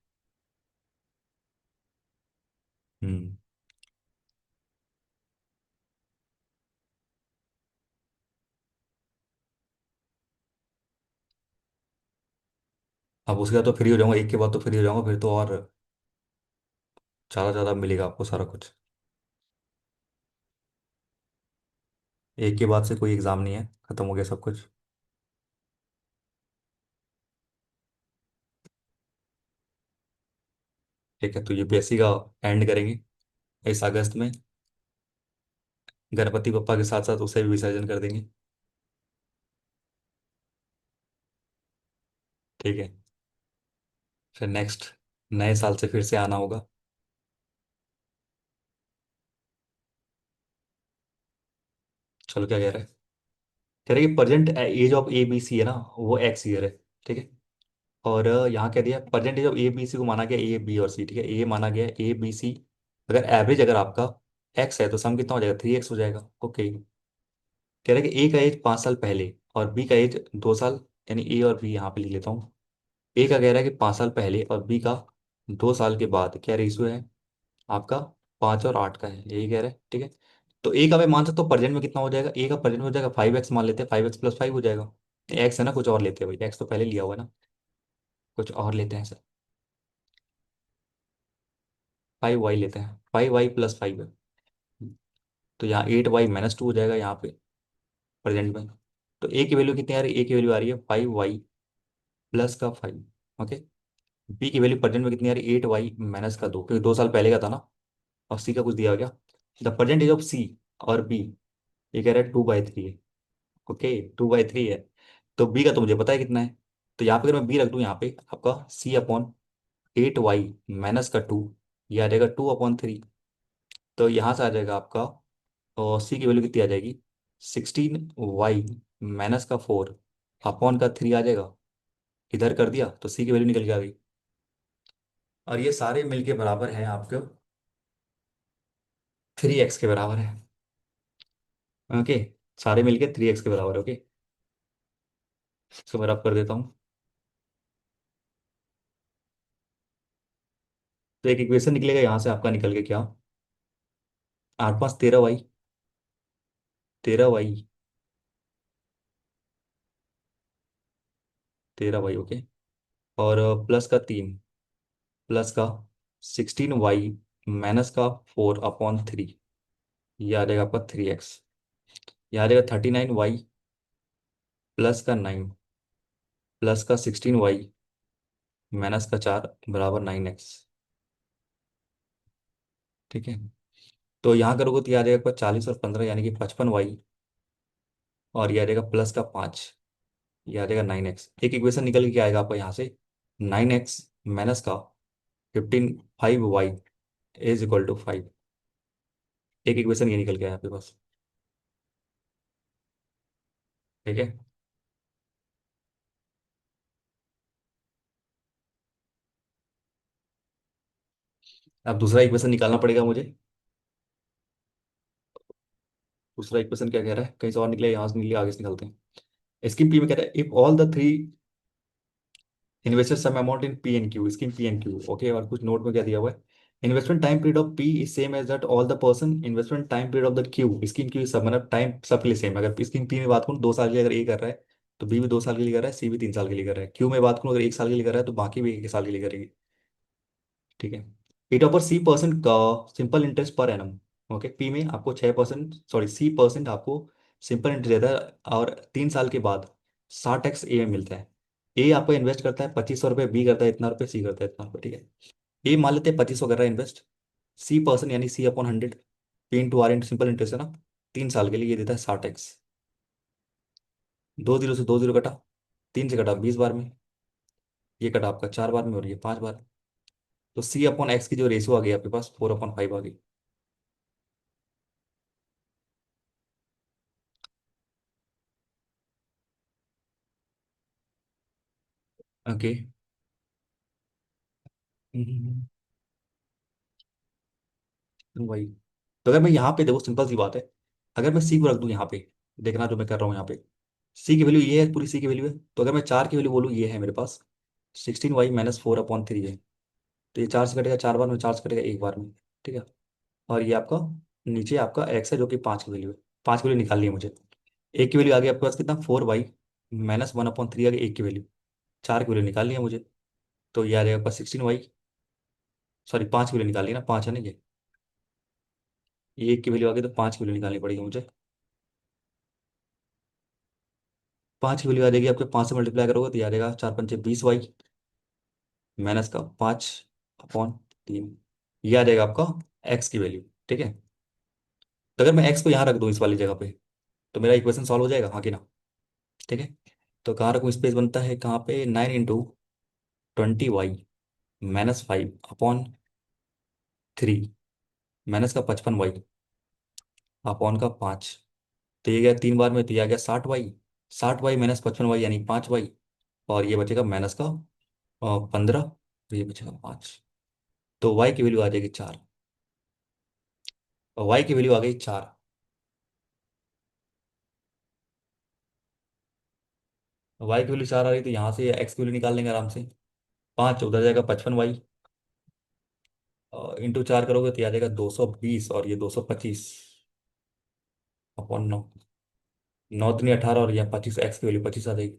हम्म। अब उसके बाद तो फ्री हो जाऊंगा, एक के बाद तो फ्री हो जाऊंगा, फिर तो और ज़्यादा ज़्यादा मिलेगा आपको सारा कुछ। एक के बाद से कोई एग्ज़ाम नहीं है, ख़त्म हो गया सब कुछ। ठीक है, तो UPSC का एंड करेंगे इस अगस्त में। गणपति बप्पा के साथ साथ उसे भी विसर्जन कर देंगे। ठीक है। फिर नेक्स्ट नए साल से फिर से आना होगा। चलो, क्या कह रहे हैं? कह रहे हैं कि प्रेजेंट एज ऑफ ABC है ना, वो X ईयर है, ठीक है। और यहाँ कह दिया प्रेजेंट एज ऑफ ABC को माना गया A B और C, ठीक है। ए माना गया ABC। अगर एवरेज अगर आपका X है तो सम कितना हो जाएगा? 3X हो जाएगा, ओके। कह रहे हैं कि A का एज 5 साल पहले और B का एज 2 साल, यानी A और B यहाँ पे लिख लेता हूँ। A का कह रहा है कि 5 साल पहले और B का 2 साल के बाद क्या रेशियो है आपका? 5 और 8 का है, यही कह रहे हैं, ठीक है। तो A का मैं मान सकता हूँ प्रेजेंट में कितना हो जाएगा? A का प्रेजेंट में हो जाएगा 5X, मान लेते हैं 5X + 5 हो जाएगा। X है ना, कुछ और लेते हैं भाई, X तो पहले लिया हुआ है ना, कुछ और लेते हैं सर। 5Y लेते हैं, 5Y + 5 है। तो यहाँ 8y-2 हो जाएगा यहाँ पे प्रेजेंट में। तो ए की वैल्यू कितनी आ रही है? ए की वैल्यू आ रही है 5y प्लस का 5। ओके। बी की वैल्यू प्रेजेंट में कितनी आ रही है? 8y-2, क्योंकि 2 साल पहले का था ना। और सी का कुछ दिया गया। द परसेंटेज ऑफ सी और बी, ये कह रहा है 2/3 है। ओके, 2/3 है। तो बी का तो मुझे पता है कितना है। तो यहाँ पे अगर मैं बी रख दूँ यहाँ पे आपका C/8y-2, ये आ जाएगा 2/3। तो यहाँ से आ जाएगा आपका, और सी की वैल्यू कितनी आ जाएगी? 16y-4 अपॉन का 3 आ जाएगा। इधर कर दिया तो सी की वैल्यू निकल के आ गई। और ये सारे मिलके बराबर हैं आपके 3x के बराबर है। ओके, सारे मिलके 3x के बराबर है। ओके, इसको मैं रब कर देता हूँ। तो एक इक्वेशन निकलेगा यहाँ से आपका, निकल के क्या? 8×5 = 13y। 13y, 13y। ओके। और +3 प्लस का 16y-4/3, ये आ जाएगा आपका 3x। ये आ जाएगा 39y प्लस का 9 प्लस का 16y-4 बराबर 9x। ठीक है। तो यहाँ करोगे तो ये आ जाएगा आपका 40 और 15 यानी कि 55y, और ये आ जाएगा प्लस का 5, ये आ जाएगा 9x। एक इक्वेशन निकल के आएगा आपका यहाँ से, 9x-5y इज इक्वल टू 5। एक इक्वेशन ये निकल के आया आपके पास। ठीक है। अब दूसरा इक्वेशन निकालना पड़ेगा मुझे। दूसरा इक्वेशन क्या कह रहा है? कहीं से और निकले, यहाँ से निकले, आगे से निकलते हैं। स्कीम पी में कह रहा है if all the three investor sum amount in P and Q, scheme P and Q. Okay, और कुछ नोट में क्या दिया हुआ है? Investment time period of P is same as that all the person investment time period of the Q, scheme Q सब, मतलब time सबके लिए सेम है। अगर स्कीम पी में बात करूँ 2 साल के लिए अगर ए कर रहा है, तो बी भी 2 साल के लिए कर रहा है, सी भी 3 साल के लिए कर रहा है। क्यू में बात करूँ अगर 1 साल के लिए कर रहा है, तो बाकी भी 1 साल के लिए करेगी। ठीक है। इट ऑफर C% का simple interest per annum. Okay, P में आपको 6%, सॉरी C% आपको सिंपल इंटरेस्ट देता है, और 3 साल के बाद 60x ए में मिलता है। ए आपको इन्वेस्ट करता है 2500 रुपये, बी करता है इतना रुपये, सी करता है इतना रुपये। ठीक है। ए मान लेते हैं 2500 कर रहा है इन्वेस्ट। C% यानी C/100, P/R सिंपल इंटरेस्ट है ना। 3 साल के लिए ये देता है 60x। 2 जीरो से 2 जीरो कटा, 3 से कटा 20 बार में, ये कटा आपका 4 बार में, और ये 5 बार। तो C/X की जो रेशियो आ गई आपके पास 4/5 आ गई। ओके। वही। तो अगर मैं यहाँ पे देखो, सिंपल सी बात है, अगर मैं सी को रख दूँ यहाँ पे, देखना जो मैं कर रहा हूँ यहाँ पे, सी की वैल्यू ये है, पूरी सी की वैल्यू है। तो अगर मैं 4 की वैल्यू बोलूँ, ये है मेरे पास 16y-4/3 है। तो ये 4 से कटेगा 4 बार में, 4 से कटेगा 1 बार में। ठीक है। और ये आपका नीचे आपका एक्स है, जो कि 5 की वैल्यू है। 5 की वैल्यू निकालनी है मुझे। एक की वैल्यू आ गई आपके पास कितना? 4y-1/3 आ गई एक की वैल्यू। 4 की वैल्यू निकालनी है मुझे। तो ये आ जाएगा आपका 16y, सॉरी 5 की वैल्यू निकालनी है ना, 5 है ना ये एक की वैल्यू आ गई, तो 5 की वैल्यू निकालनी पड़ेगी मुझे। 5 की वैल्यू आ जाएगी आपके, 5 से मल्टीप्लाई करोगे तो ये आ जाएगा 4×5 = 20y माइनस का 5/3, ये आ जाएगा आपका एक्स की वैल्यू। ठीक है। तो अगर मैं एक्स को यहाँ रख दूँ इस वाली जगह पे, तो मेरा इक्वेशन सॉल्व हो जाएगा, हाँ कि ना? ठीक है। तो कहाँ रखूँ? स्पेस बनता है कहाँ पे? 9×20y-5/3 माइनस का 55y अपॉन का 5। तो ये गया 3 बार में, तो ये आ गया 60y। 60y-55y यानी 5y, और ये बचेगा माइनस का 15, तो ये बचेगा 5। तो y की वैल्यू आ जाएगी 4, और y की वैल्यू आ गई 4। y की वैल्यू 4 आ रही, तो यहाँ से x की वैल्यू निकाल लेंगे आराम से। 5 उधर जाएगा 55y, इंटू 4 करोगे तो ये आ जाएगा 220, और ये 225 अपॉन 9। 9×3 = 18, और यहाँ 25, एक्स की वैल्यू 25 आ जाएगी।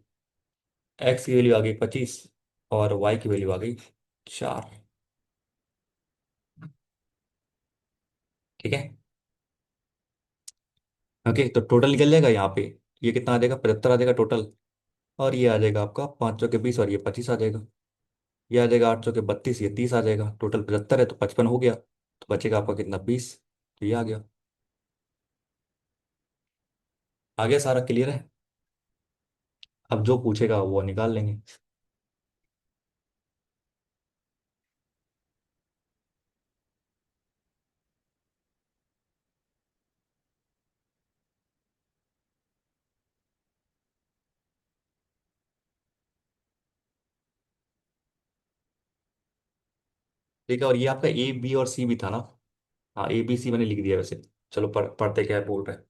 एक्स की वैल्यू आ गई 25, और वाई की वैल्यू आ गई 4। ठीक है। ओके, तो टोटल निकल जाएगा यहाँ पे। ये कितना आ जाएगा, 75 आ जाएगा टोटल। और ये आ जाएगा आपका 5 चौके 20 और ये 25 आ जाएगा। ये आ जाएगा 8 चौके 32, ये 30 आ जाएगा। टोटल 75 है तो 55 हो गया, तो बचेगा आपका कितना, 20। तो ये आ गया। आ गया सारा, क्लियर है। अब जो पूछेगा वो निकाल लेंगे। ठीक है, और ये आपका ए बी और सी भी था ना। हाँ, ए बी सी मैंने लिख दिया वैसे। चलो पढ़ते क्या है, बोल रहे हैं।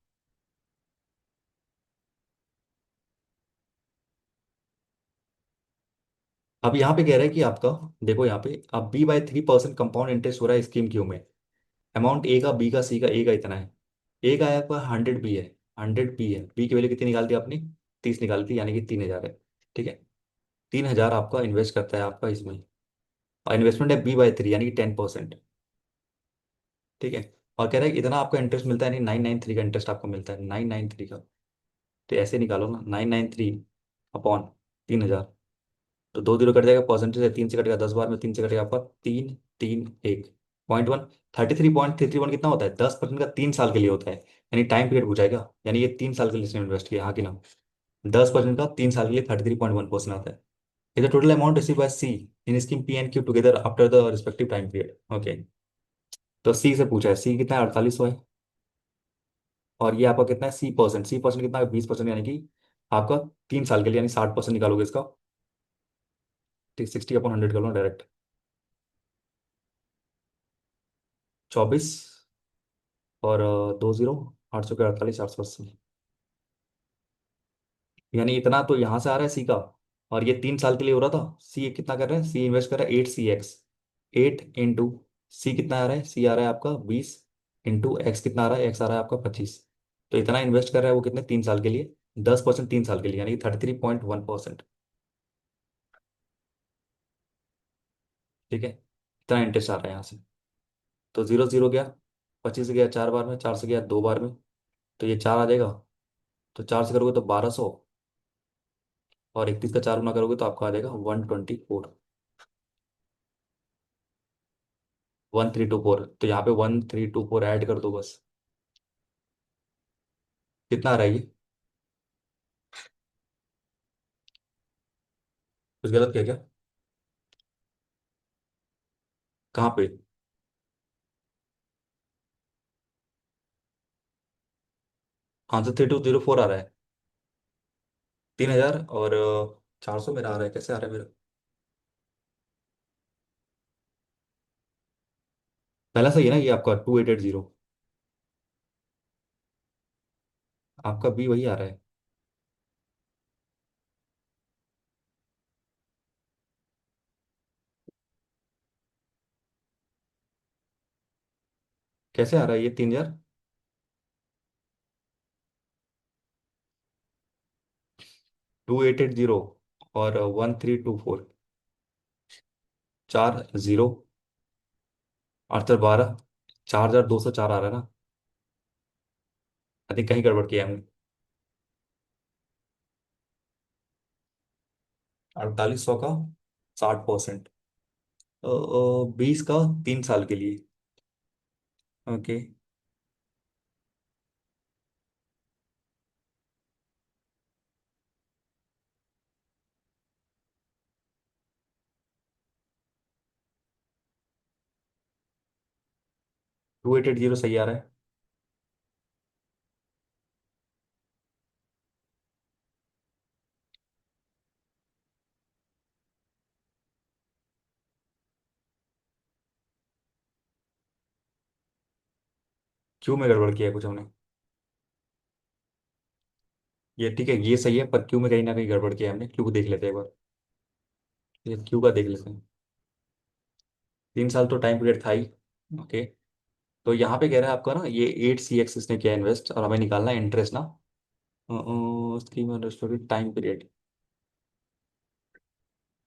अब यहाँ पे कह रहा है कि आपका, देखो यहाँ पे, अब B/3% कंपाउंड इंटरेस्ट हो रहा है स्कीम क्यू में। अमाउंट ए का, बी का, सी का, ए का इतना है। ए का है आपका 100 बी है। 100 बी है, बी की वैल्यू कितनी निकाल दी आपने, 30 निकाल दी, यानी कि 3,000 है। ठीक है, 3,000 आपका इन्वेस्ट करता है आपका इसमें। और इन्वेस्टमेंट है B/3 यानी कि 10%। ठीक है, और कह रहा है कि इतना आपका इंटरेस्ट मिलता है, यानी 993 का इंटरेस्ट आपको मिलता है, 993 का। तो ऐसे निकालो ना, 993 अपॉन 3,000। तो 2 जीरो कट जाएगा, परसेंटेज है 3 से कटेगा, 10 बार में 3 से कटेगा आपका 3, 3, 1, 0.1। 33.33 कितना होता है, 10% का 3 साल के लिए होता है। यानी टाइम पीरियड पूछाएगा, यानी ये 3 साल के लिए इसने इन्वेस्ट किया, हाँ कि ना। 10% का 3 साल के लिए 33.1% आता है। इधर total amount receive by C in scheme P and Q together after the respective time period. Okay, तो सी से पूछा है, सी कितना है, 4800 है। और ये आपका कितना है, सी परसेंट कितना है, 20%, यानी कि आपका 3 साल के लिए, यानी 60% निकालोगे इसका। ठीक, 60/100 कर लो डायरेक्ट। 24 और 2 जीरो, 800 के 48, 880। यानी इतना तो यहाँ से आ रहा है सी का। और ये 3 साल के लिए हो रहा था। सी कितना कर रहे हैं, सी इन्वेस्ट कर रहा है 8 CX। 8 इंटू सी कितना आ रहा है, सी आ रहा है आपका 20। इंटू एक्स कितना आ रहा है, एक्स आ रहा है आपका 25। तो इतना इन्वेस्ट कर रहा है वो, कितने, 3 साल के लिए। 10% 3 साल के लिए, यानी कि 33.1%। ठीक है, इतना इंटरेस्ट आ रहा है यहाँ से। तो 0 0 गया, 25 से गया 4 बार में, 4 से गया 2 बार में। तो ये 4 आ जाएगा। तो 4 से करोगे तो 1200। और 31 का 4 गुना करोगे तो आपका आ जाएगा 124। 1324, तो यहाँ पे 1324 ऐड कर दो बस। कितना आ रहा है ये, कुछ गलत किया क्या। कहाँ पे। आंसर 3204 आ रहा है। 3,000 और 400 मेरा आ रहा है, कैसे आ रहा है मेरा। पहला सही है ना, ये आपका 2880। आपका बी वही आ रहा है। कैसे आ रहा है ये 3,000। 2880 और 1324। 4 0, 8 12, 4,204 आ रहा है ना। आई थिंक कहीं गड़बड़ किया है हमने। 4800 का 60%। 20 का 3 साल के लिए। ओके। 2880 सही आ रहा है। क्यों में गड़बड़ किया है कुछ हमने। ये ठीक है, ये सही है, पर क्यों में कहीं ना कहीं गड़बड़ किया है हमने। क्यों को देख लेते हैं एक बार। ये क्यों का देख लेते हैं। 3 साल तो टाइम पीरियड था ही। ओके, तो यहाँ पे कह रहा है आपका ना, ये 8 CX इसने किया इन्वेस्ट, और हमें निकालना है इंटरेस्ट ना। Scheme time period,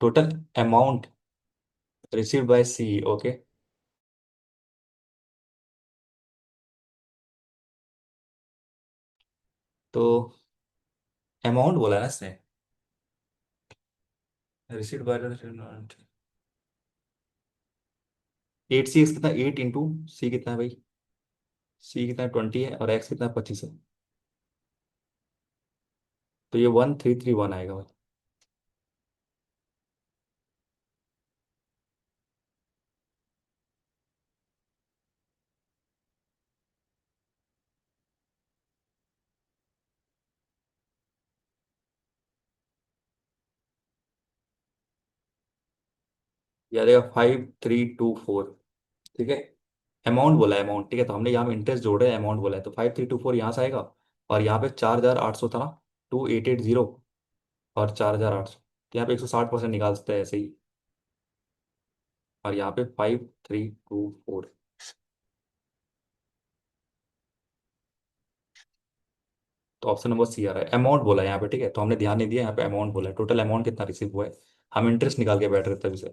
total amount received by C. Okay, तो अमाउंट बोला है ना इसने, रिसीट बाय, 8 सी एक्स कितना, 8 इंटू सी कितना है भाई, सी कितना 20 है और एक्स कितना 25 है, तो ये 1331 आएगा भाई। ये आ जाएगा 5324। ठीक है, अमाउंट बोला है, अमाउंट ठीक है, तो हमने यहाँ पे इंटरेस्ट जोड़ रहे हैं, अमाउंट बोला है, तो 5324 यहाँ से आएगा, और यहाँ पे 4800 था ना, 2880, और 4800, तो यहाँ पे 160% निकाल सकते हैं ऐसे ही, और यहाँ पे 5324। तो ऑप्शन नंबर सी आ रहा है, अमाउंट बोला है यहाँ पे, ठीक है, तो हमने ध्यान नहीं दिया, यहाँ पे अमाउंट बोला है, टोटल अमाउंट कितना रिसीव हुआ है, हम इंटरेस्ट निकाल के बैठ रहे थे तभी से।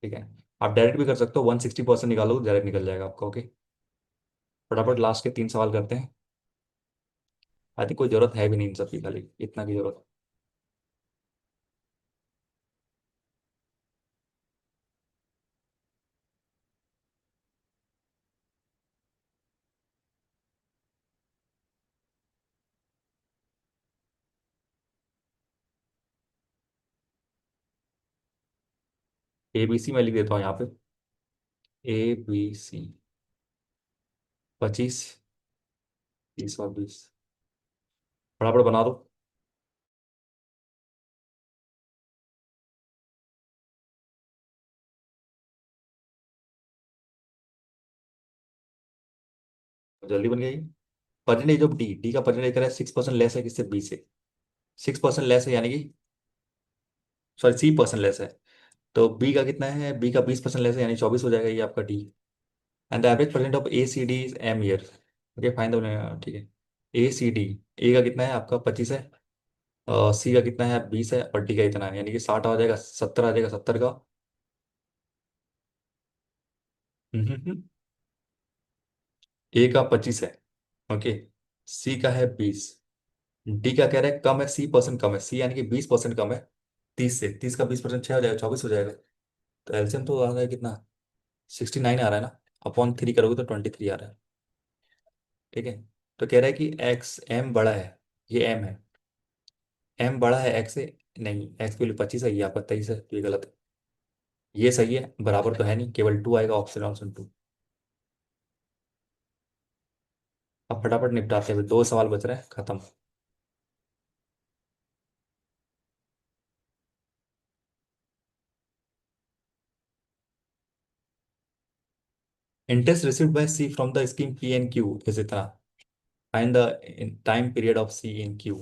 ठीक है, आप डायरेक्ट भी कर सकते हो, 160% निकालो तो डायरेक्ट निकल जाएगा आपका। ओके, फटाफट लास्ट के 3 सवाल करते हैं। आई थिंक कोई जरूरत है भी नहीं इन सब की, खाली इतना की जरूरत। ए बी सी मैं लिख देता हूँ यहाँ पे, ABC, 25, 30 और 20, फटाफट बना दो। जल्दी बन गई। परसेंटेज ऑफ डी, डी का परसेंटेज करें 6% लेस है किससे, बी से, 6% लेस है यानी कि, सॉरी 3% लेस है, तो बी का कितना है, बी का 20% लेस है यानी 24 हो जाएगा ये आपका D. And the average percent of A C D is M year. Okay fine the, ठीक है, ए सी डी, ए का कितना है आपका 25 है, सी का कितना है 20 है, और डी का इतना है, यानी कि 60 आ जाएगा, 70 आ जाएगा, 70 का। ए का 25 है, ओके, सी का है 20, डी का कह रहा है कम है, सी% कम है, सी यानी कि 20% कम है 30 से, 30 का 20% 6 हो जाएगा, 24 हो जाएगा, तो एलसीएम तो आ रहा है कितना, 69 आ रहा है ना, अपॉन 3 करोगे तो 23 आ रहा है। ठीक है, तो कह रहा है कि एक्स एम बड़ा है, ये एम है, एम बड़ा है एक्स से, नहीं एक्स की वैल्यू 25 है, ये आपका 23 है, तो ये गलत है, ये सही है, बराबर तो है नहीं, केवल टू आएगा, ऑप्शन ऑप्शन टू। अब फटाफट निपटाते हैं, 2 सवाल बच रहे हैं, खत्म। Interest received by C from the scheme P and Q is इतना, find the time period of C in Q.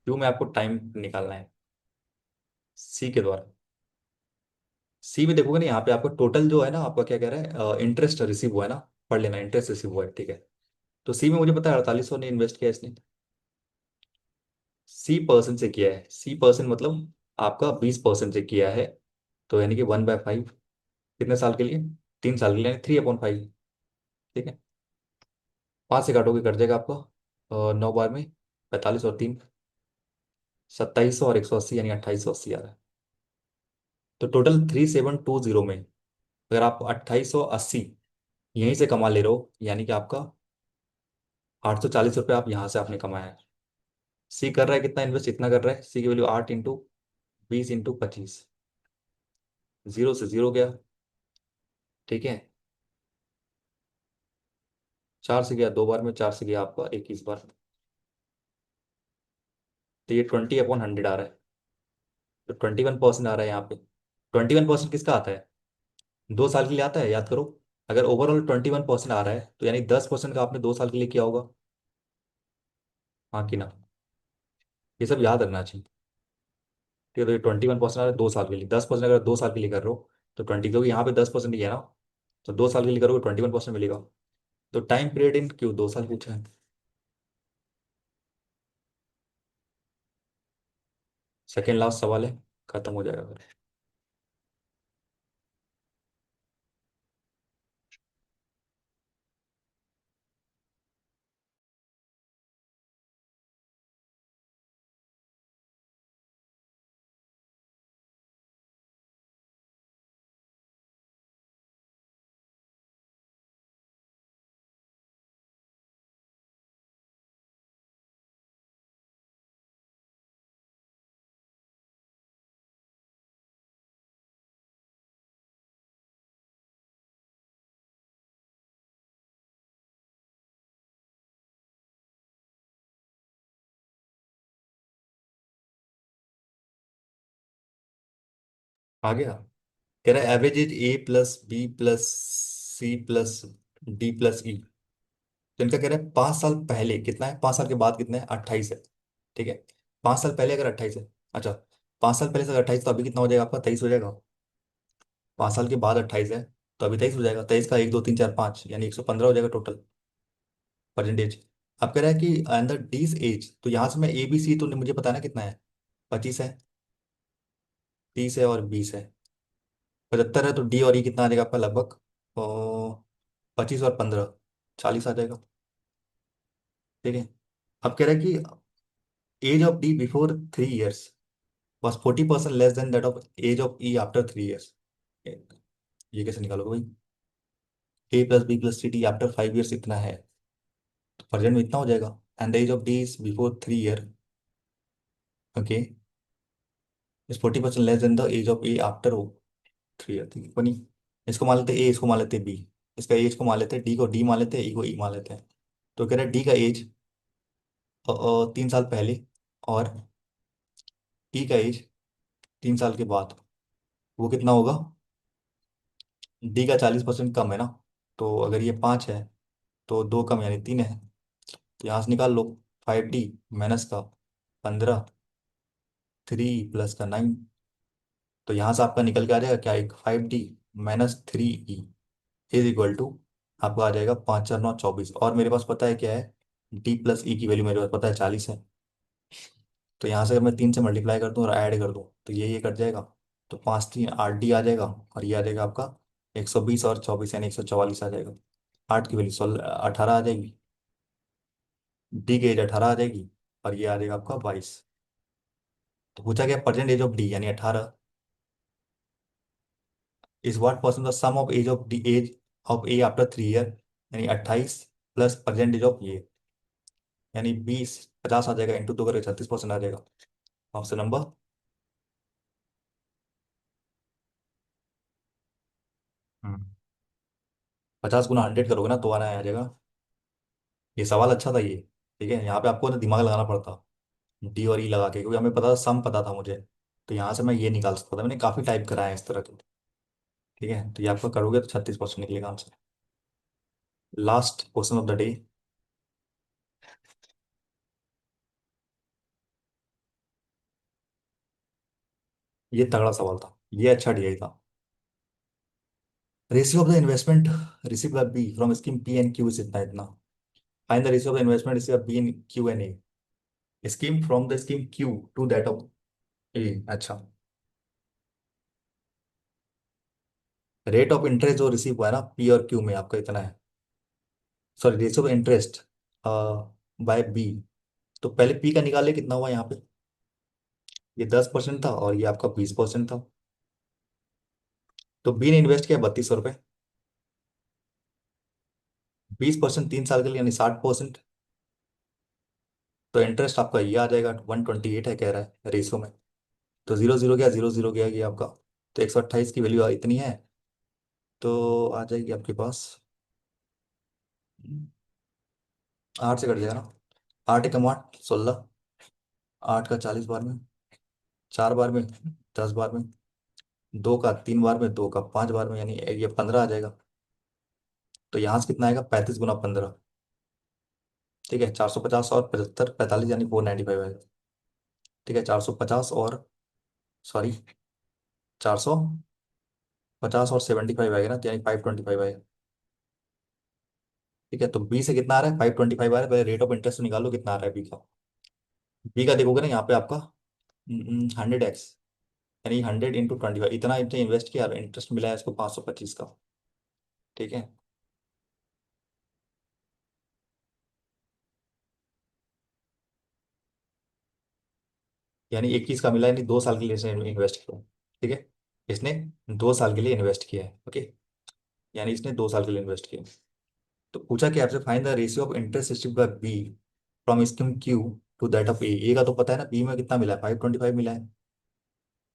Q में आपको टाइम निकालना है सी के द्वारा। सी में देखोगे ना, यहाँ पे आपको टोटल जो है ना, आपका क्या कह रहा है, इंटरेस्ट रिसीव हुआ है ना, पढ़ लेना, इंटरेस्ट रिसीव हुआ है, ठीक है। तो सी में मुझे पता है 4800 ने इन्वेस्ट किया इसने, सी% से किया है, सी% मतलब आपका 20% से किया है, तो यानी कि 1/5, कितने साल के लिए, 3 साल के लिए, 3/5। ठीक है, 5 से काटोगे कट जाएगा आपका, और 9 बार में 45 और 3, 2700 और 180, यानी 2880 आ रहा है। तो टोटल 3720 में अगर आप 2880 यहीं से कमा ले रहे हो, यानी कि आपका 840 रुपये आप यहाँ से आपने कमाया है। सी कर रहा है कितना इन्वेस्ट, इतना कर रहा है, सी की वैल्यू 8 इंटू 20 इंटू 25, जीरो से जीरो गया, ठीक है, 4 से गया 2 बार में, 4 से गया आपका 21 बार, तो ये 20/100 आ रहा है, तो 21% आ रहा है यहाँ पे। 21% किसका आता है, 2 साल के लिए आता है, याद करो। अगर ओवरऑल 21% आ रहा है, तो यानी 10% का आपने 2 साल के लिए किया होगा, हाँ कि ना, ये सब याद रखना चाहिए। ठीक है, तो ये 21% आ रहा है 2 साल के लिए, 10% अगर 2 साल के लिए कर रहे हो तो 20, क्योंकि यहाँ पे 10% ही है ना, तो 2 साल के लिए करोगे 21% मिलेगा। तो टाइम पीरियड इन क्यों 2 साल पूछा है। सेकेंड लास्ट सवाल है, खत्म हो जाएगा फिर। आ गया। कह रहा है average is A plus B plus C plus D plus E. तो इनका कह रहा है 5 साल पहले कितना है, 5 साल के बाद कितना है, 28 है। ठीक है। 5 साल पहले अगर 28 है। अच्छा। 5 साल पहले से 28, तो अभी कितना हो जाएगा आपका, 23 हो जाएगा। 5 साल के बाद 28 है, तो अभी 23 हो जाएगा। 23 का 1 2 3 4 5 यानी 115 हो जाएगा टोटल परसेंटेज। अब कह रहा है कि अंदर डीज एज, तो यहाँ से मैं ए बी सी तो मुझे पता है ना कितना है, 25 है, 30 है और 20 है। 75 है, तो डी और ई कितना आ जाएगा आपका लगभग, 25 और 15, 40 आ जाएगा। ठीक है। अब कह रहा है कि age of D before 3 years was 40% less than that of age of E after 3 years। ये कैसे निकालोगे भाई, A plus B plus C D after 5 years इतना है, तो प्रेजेंट में इतना हो जाएगा। And the age of D is before 3 year, okay, is 40% less than the age of A after 3 year। ठीक है बनी। इसको मान लेते ए, इसको मान लेते बी, इसका एज को मान लेते, डी को डी मान लेते, ई को ई मान लेते हैं। तो कह रहे हैं डी का एज 3 साल पहले, और ई का एज 3 साल के बाद, वो कितना होगा, डी का 40% कम है ना। तो अगर ये 5 है, तो 2 कम यानी 3 है। तो यहाँ से निकाल लो, 5D माइनस का 15, 3 प्लस का 9। तो यहाँ से आपका निकल के आ जाएगा क्या, एक 5D-3E इज इक्वल टू, आपको आ जाएगा 5 4 9 24। और मेरे पास पता है क्या है, डी प्लस ई की वैल्यू मेरे पास पता है 40 है। तो यहाँ से अगर मैं 3 से मल्टीप्लाई कर दूँ और ऐड कर दूँ, तो ये कट जाएगा। तो 5 3 8D आ जाएगा, और ये आ जाएगा आपका 120 और 24 यानी 144 आ जाएगा। 8 की वैल्यू 18 आ जाएगी, डी की एज 18 आ जाएगी, और ये आ जाएगा आपका 22। तो पूछा गया प्रेजेंट एज ऑफ डी यानी 18 is what percent the sum of age of D age of A after 3 year, यानी 28 प्लस प्रेजेंट एज ऑफ ये, यानी 20, 50 आ जाएगा, इंटू 2 करके 36% आ जाएगा। Option number. 50 × 100 करोगे ना तो आना आ जाएगा। ये सवाल अच्छा था ये। ठीक है, यहाँ पे आपको ना दिमाग लगाना पड़ता, डी और ई लगा के, क्योंकि हमें पता था, सम पता था मुझे। तो यहाँ से मैं ये निकाल सकता था, मैंने काफी टाइप करा है इस तरह के। ठीक है, तो ये आपका करोगे तो 36% निकलेगा answer. Last question of the day. ये तगड़ा सवाल था, ये अच्छा दिया था। Ratio of the investment receive by B from scheme P and Q is इतना इतना। Find the ratio of the investment receive by B in Q and A scheme from the scheme Q to that of A. अच्छा। Rate of interest जो रिसीव हुआ है ना P और Q में, आपका इतना है। Sorry, ratio of interest by B. तो पहले पी का निकाले, कितना हुआ यहाँ पे, ये 10% था और ये आपका 20% था। तो बी ने इन्वेस्ट किया 3200 रुपये, 20% 3 साल के लिए यानी 60%। तो इंटरेस्ट आपका ये आ जाएगा 128 है कह रहा है रेशो में। तो 0 0 गया, 0 0 गया ये आपका। तो 128 की वैल्यू इतनी है, तो आ जाएगी आपके पास, 8 से कट जाएगा ना। 8 × 8 16, 8 का 40 बार में, 4 बार में, 10 बार में, 2 का 3 बार में, 2 का 5 बार में, यानी ये 15 आ जाएगा। तो यहाँ से कितना आएगा, 35 × 15। ठीक है, 450 और 75, 45 यानी 495 आएगा। ठीक है, 450 और, सॉरी, 450 और 75 आएगा ना, तो यानी 525 आएगा। ठीक है, तो बी से कितना आ रहा है, 525 आ रहा है। पहले रेट ऑफ इंटरेस्ट निकालो कितना आ रहा है बी का। बी का देखोगे ना यहाँ पे आपका 100x, यानी 100 × 25, इतना इतना इन्वेस्ट किया, इंटरेस्ट मिला है इसको 525 का। ठीक है। यानी 21 का मिला, यानी 2 साल के लिए इसने इन्वेस्ट किया। ठीक है, इसने 2 साल के लिए इन्वेस्ट किया है, ओके, यानी इसने 2 साल के लिए इन्वेस्ट किया। तो पूछा कि आपसे find the ratio of interest received by B from scheme Q to that of A का तो पता है ना, बी में कितना मिला है, 525 मिला है।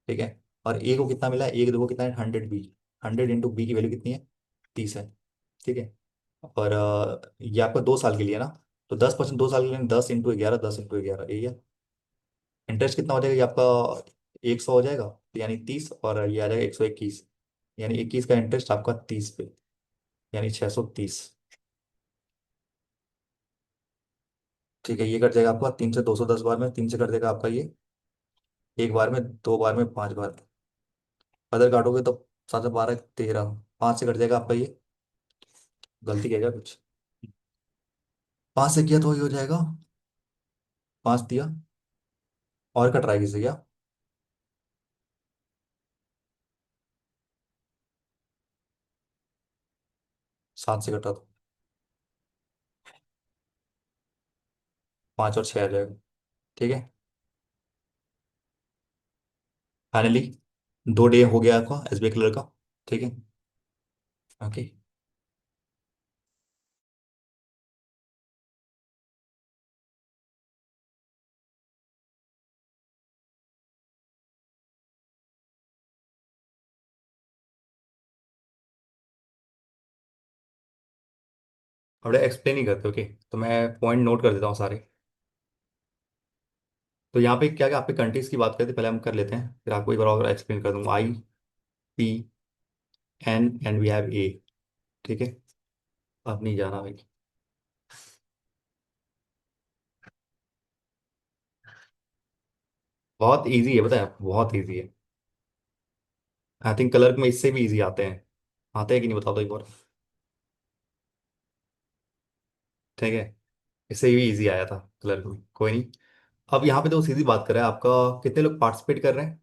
ठीक है, और ए को कितना मिला है, ए को देखो कितना है, 100 बी, 100 इंटू बी की वैल्यू कितनी है, 30 है। ठीक है, और ये आपका 2 साल के लिए ना, तो 10% 2 साल के लिए, 10 × 11, 10 × 11 यही है। इंटरेस्ट कितना हो जाएगा ये आपका, 100 हो जाएगा। यानी 30, और ये आ जाएगा 121, यानी 21 का इंटरेस्ट आपका 30 पे, यानी 630। ठीक है, ये कट जाएगा आपका 3 से 210 बार में, 3 से कट जाएगा आपका ये एक बार में, 2 बार में, 5 बार। अदर काटोगे तो 7 से 12 13, 5 से कट जाएगा आपका ये। गलती किया क्या कुछ? 5 से किया तो ये हो जाएगा, 5 दिया, और कट रहा है किसी क्या? 7 से कटा तो 5 और 6 आ जाएगा। ठीक है, फाइनली 2 डे हो गया आपका एसबीआई कलर का। ठीक है। ओके। थोड़ा एक्सप्लेन ही करते, ओके, तो मैं पॉइंट नोट कर देता हूँ सारे। तो यहाँ पे क्या क्या आपके कंट्रीज की बात करते हैं, पहले हम कर लेते हैं, फिर आपको एक बार और एक्सप्लेन कर दूंगा। IPN and we have A. ठीक है, अब नहीं जाना भाई। बहुत इजी है, पता है, बहुत इजी है। आई थिंक कलर में इससे भी इजी आते हैं। आते हैं कि नहीं, बताओ तो एक बार। ठीक है, इससे भी इजी आया था कलर में, कोई नहीं। अब यहाँ पे तो सीधी बात कर रहे हैं आपका, कितने लोग पार्टिसिपेट कर रहे हैं।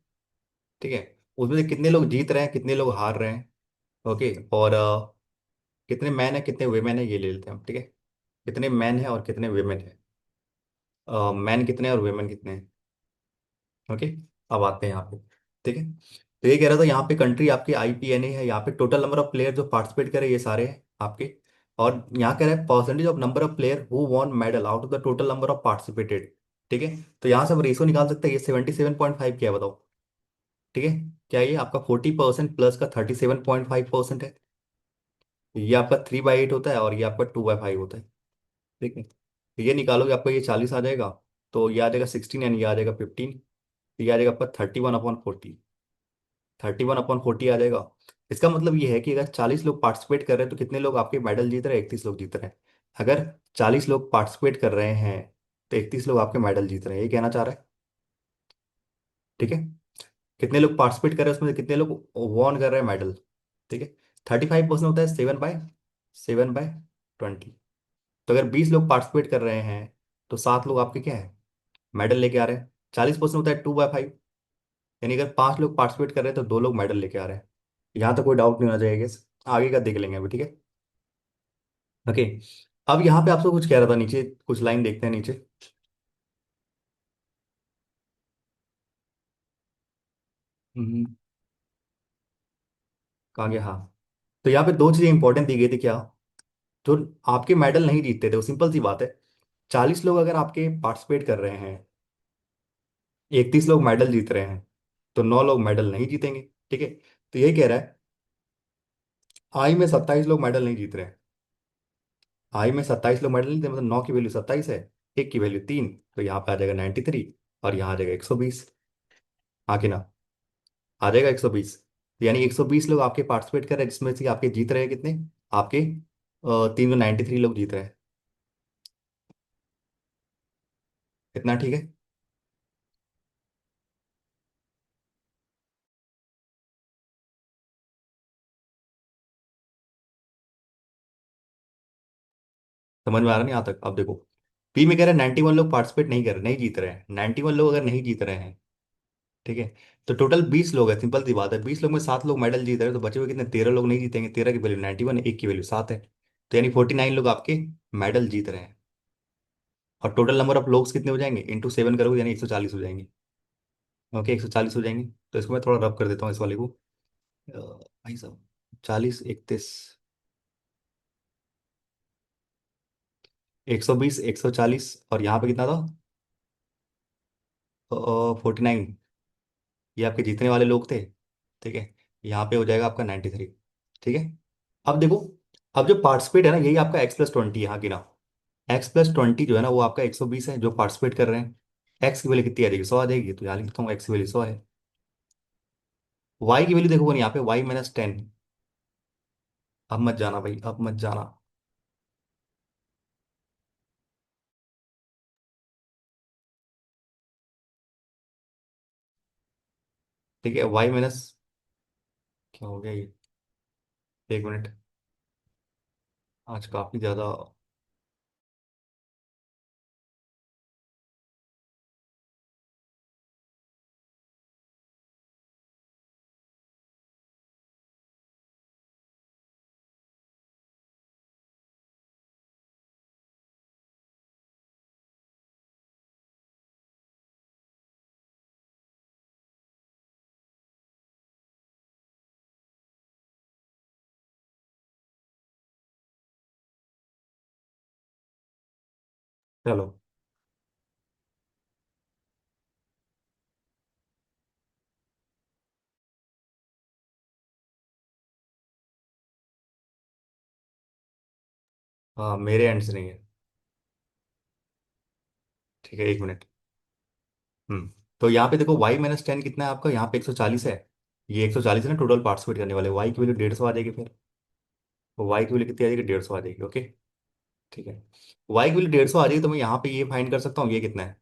ठीक है, उसमें से कितने लोग जीत रहे हैं, कितने लोग हार रहे हैं। ओके, और कितने मैन है कितने वेमेन है, ये ले लेते हैं हम। ठीक है, कितने मैन है और कितने वेमेन है। मैन कितने हैं और वेमेन कितने हैं। ओके, अब आते हैं यहाँ पे। ठीक है, तो ये कह रहा था यहाँ पे कंट्री आपकी IPNA है, यहाँ पे टोटल नंबर ऑफ प्लेयर जो पार्टिसिपेट करे ये सारे हैं आपके। और यहाँ कह रहा है percentage of number of player who won medal out of the total number of participated. ठीक है, तो यहाँ से हम रेशो निकाल सकते हैं, ये 77.5 क्या है बताओ। ठीक है, क्या ये आपका 40% प्लस का 37.5% है। ये आपका 3/8 होता है, और ये आपका 2/5 होता है। ठीक है, तो ये निकालोगे आपका ये 40 आ जाएगा। तो ये आ जाएगा 16, एंड ये आ जाएगा 15। ये आ जाएगा आपका 31/40। 31/40 आ जाएगा। इसका मतलब ये है कि अगर 40 लोग पार्टिसिपेट कर रहे हैं तो कितने लोग आपके मेडल जीत रहे हैं, 31 लोग जीत रहे हैं। अगर 40 लोग पार्टिसिपेट कर रहे हैं तो 31 लोग आपके मेडल जीत रहे हैं, ये कहना चाह रहा है। ठीक है, कितने लोग पार्टिसिपेट कर रहे हैं उसमें से कितने लोग वॉन कर रहे हैं मेडल। ठीक है, 35% होता है 7/20। तो अगर 20 लोग पार्टिसिपेट कर रहे हैं तो 7 लोग आपके क्या है, मेडल लेके आ रहे हैं। 40% होता है 2/5, यानी अगर 5 लोग पार्टिसिपेट कर रहे हैं तो 2 लोग मेडल लेके आ रहे हैं। यहाँ तो कोई डाउट नहीं होना चाहिए guess। आगे का देख लेंगे अभी। ठीक है। ओके, अब यहाँ पे आपसे कुछ कह रहा था, नीचे कुछ लाइन देखते हैं नीचे। हम्म, कहाँ गया, हाँ। तो यहाँ पे 2 चीजें इंपॉर्टेंट दी गई थी क्या, जो आपके मेडल नहीं जीतते थे, वो सिंपल सी बात है। 40 लोग अगर आपके पार्टिसिपेट कर रहे हैं, 31 लोग मेडल जीत रहे हैं, तो 9 लोग मेडल नहीं जीतेंगे। ठीक है, तो यही कह रहा है, आई में 27 लोग मेडल नहीं जीत रहे हैं। आई में 27 लोग मेडल नहीं जीते, मतलब 9 की वैल्यू 27 है, एक की वैल्यू 3, तो यहाँ पे आ जाएगा 93, और यहाँ आ जाएगा 120। हाँ कि ना, आ जाएगा 120। यानी 120 लोग आपके पार्टिसिपेट कर रहे हैं, जिसमें से आपके जीत रहे हैं कितने, आपके 393 लोग जीत रहे हैं। इतना ठीक है। समझ में आ रहा नहीं यहाँ तक? अब देखो, पी में कह रहे हैं 91 लोग पार्टिसिपेट नहीं कर रहे, नहीं जीत रहे हैं। 91 लोग अगर नहीं जीत रहे हैं, ठीक है, तो टोटल 20 लोग है, सिंपल सी बात है, 20 लोग में 7 लोग मेडल जीत रहे हैं, तो बचे हुए कितने, 13 लोग नहीं जीतेंगे। 13 की वैल्यू 91, एक की वैल्यू 7 है, तो यानी 49 लोग आपके मेडल जीत रहे हैं। और टोटल नंबर ऑफ लोग कितने हो जाएंगे, इंटू 7 करोगे यानी 140 हो जाएंगे। ओके, 140 हो जाएंगे। तो इसको मैं थोड़ा रब कर देता हूँ इस वाले को। भाई साहब, 40 31, 120 140, और यहाँ पे कितना था, 49, ये आपके जीतने वाले लोग थे। ठीक है, यहाँ पे हो जाएगा आपका 93। ठीक है, अब देखो, अब जो पार्टिसिपेट है ना, यही आपका X+20 यहाँ की ना। X+20 जो है ना, वो आपका 120 है जो पार्टिसिपेट कर रहे हैं। एक्स की वैल्यू कितनी आ जाएगी, 100 आ जाएगी, तो यहाँ लिखता हूँ एक्स की वैल्यू 100 है। वाई की वैल्यू देखो यहाँ पे y-10। अब मत जाना भाई, अब मत जाना। ठीक है, y-, क्या हो गया ये? एक मिनट। आज काफी ज्यादा। चलो। हाँ, मेरे एंड से नहीं है। ठीक है, एक मिनट। हम्म। तो यहाँ पे देखो y-10 कितना है आपका, यहाँ पे 140 है। ये 140 है ना, टोटल पार्टिसिपेट करने वाले, y की वैल्यू 150 आ जाएगी फिर। तो y की वैल्यू कितनी आ जाएगी, 150 आ जाएगी। ओके। ठीक है। y की वैल्यू 150 आ जाएगी, तो मैं यहाँ पे ये फाइंड कर सकता हूँ ये कितना है।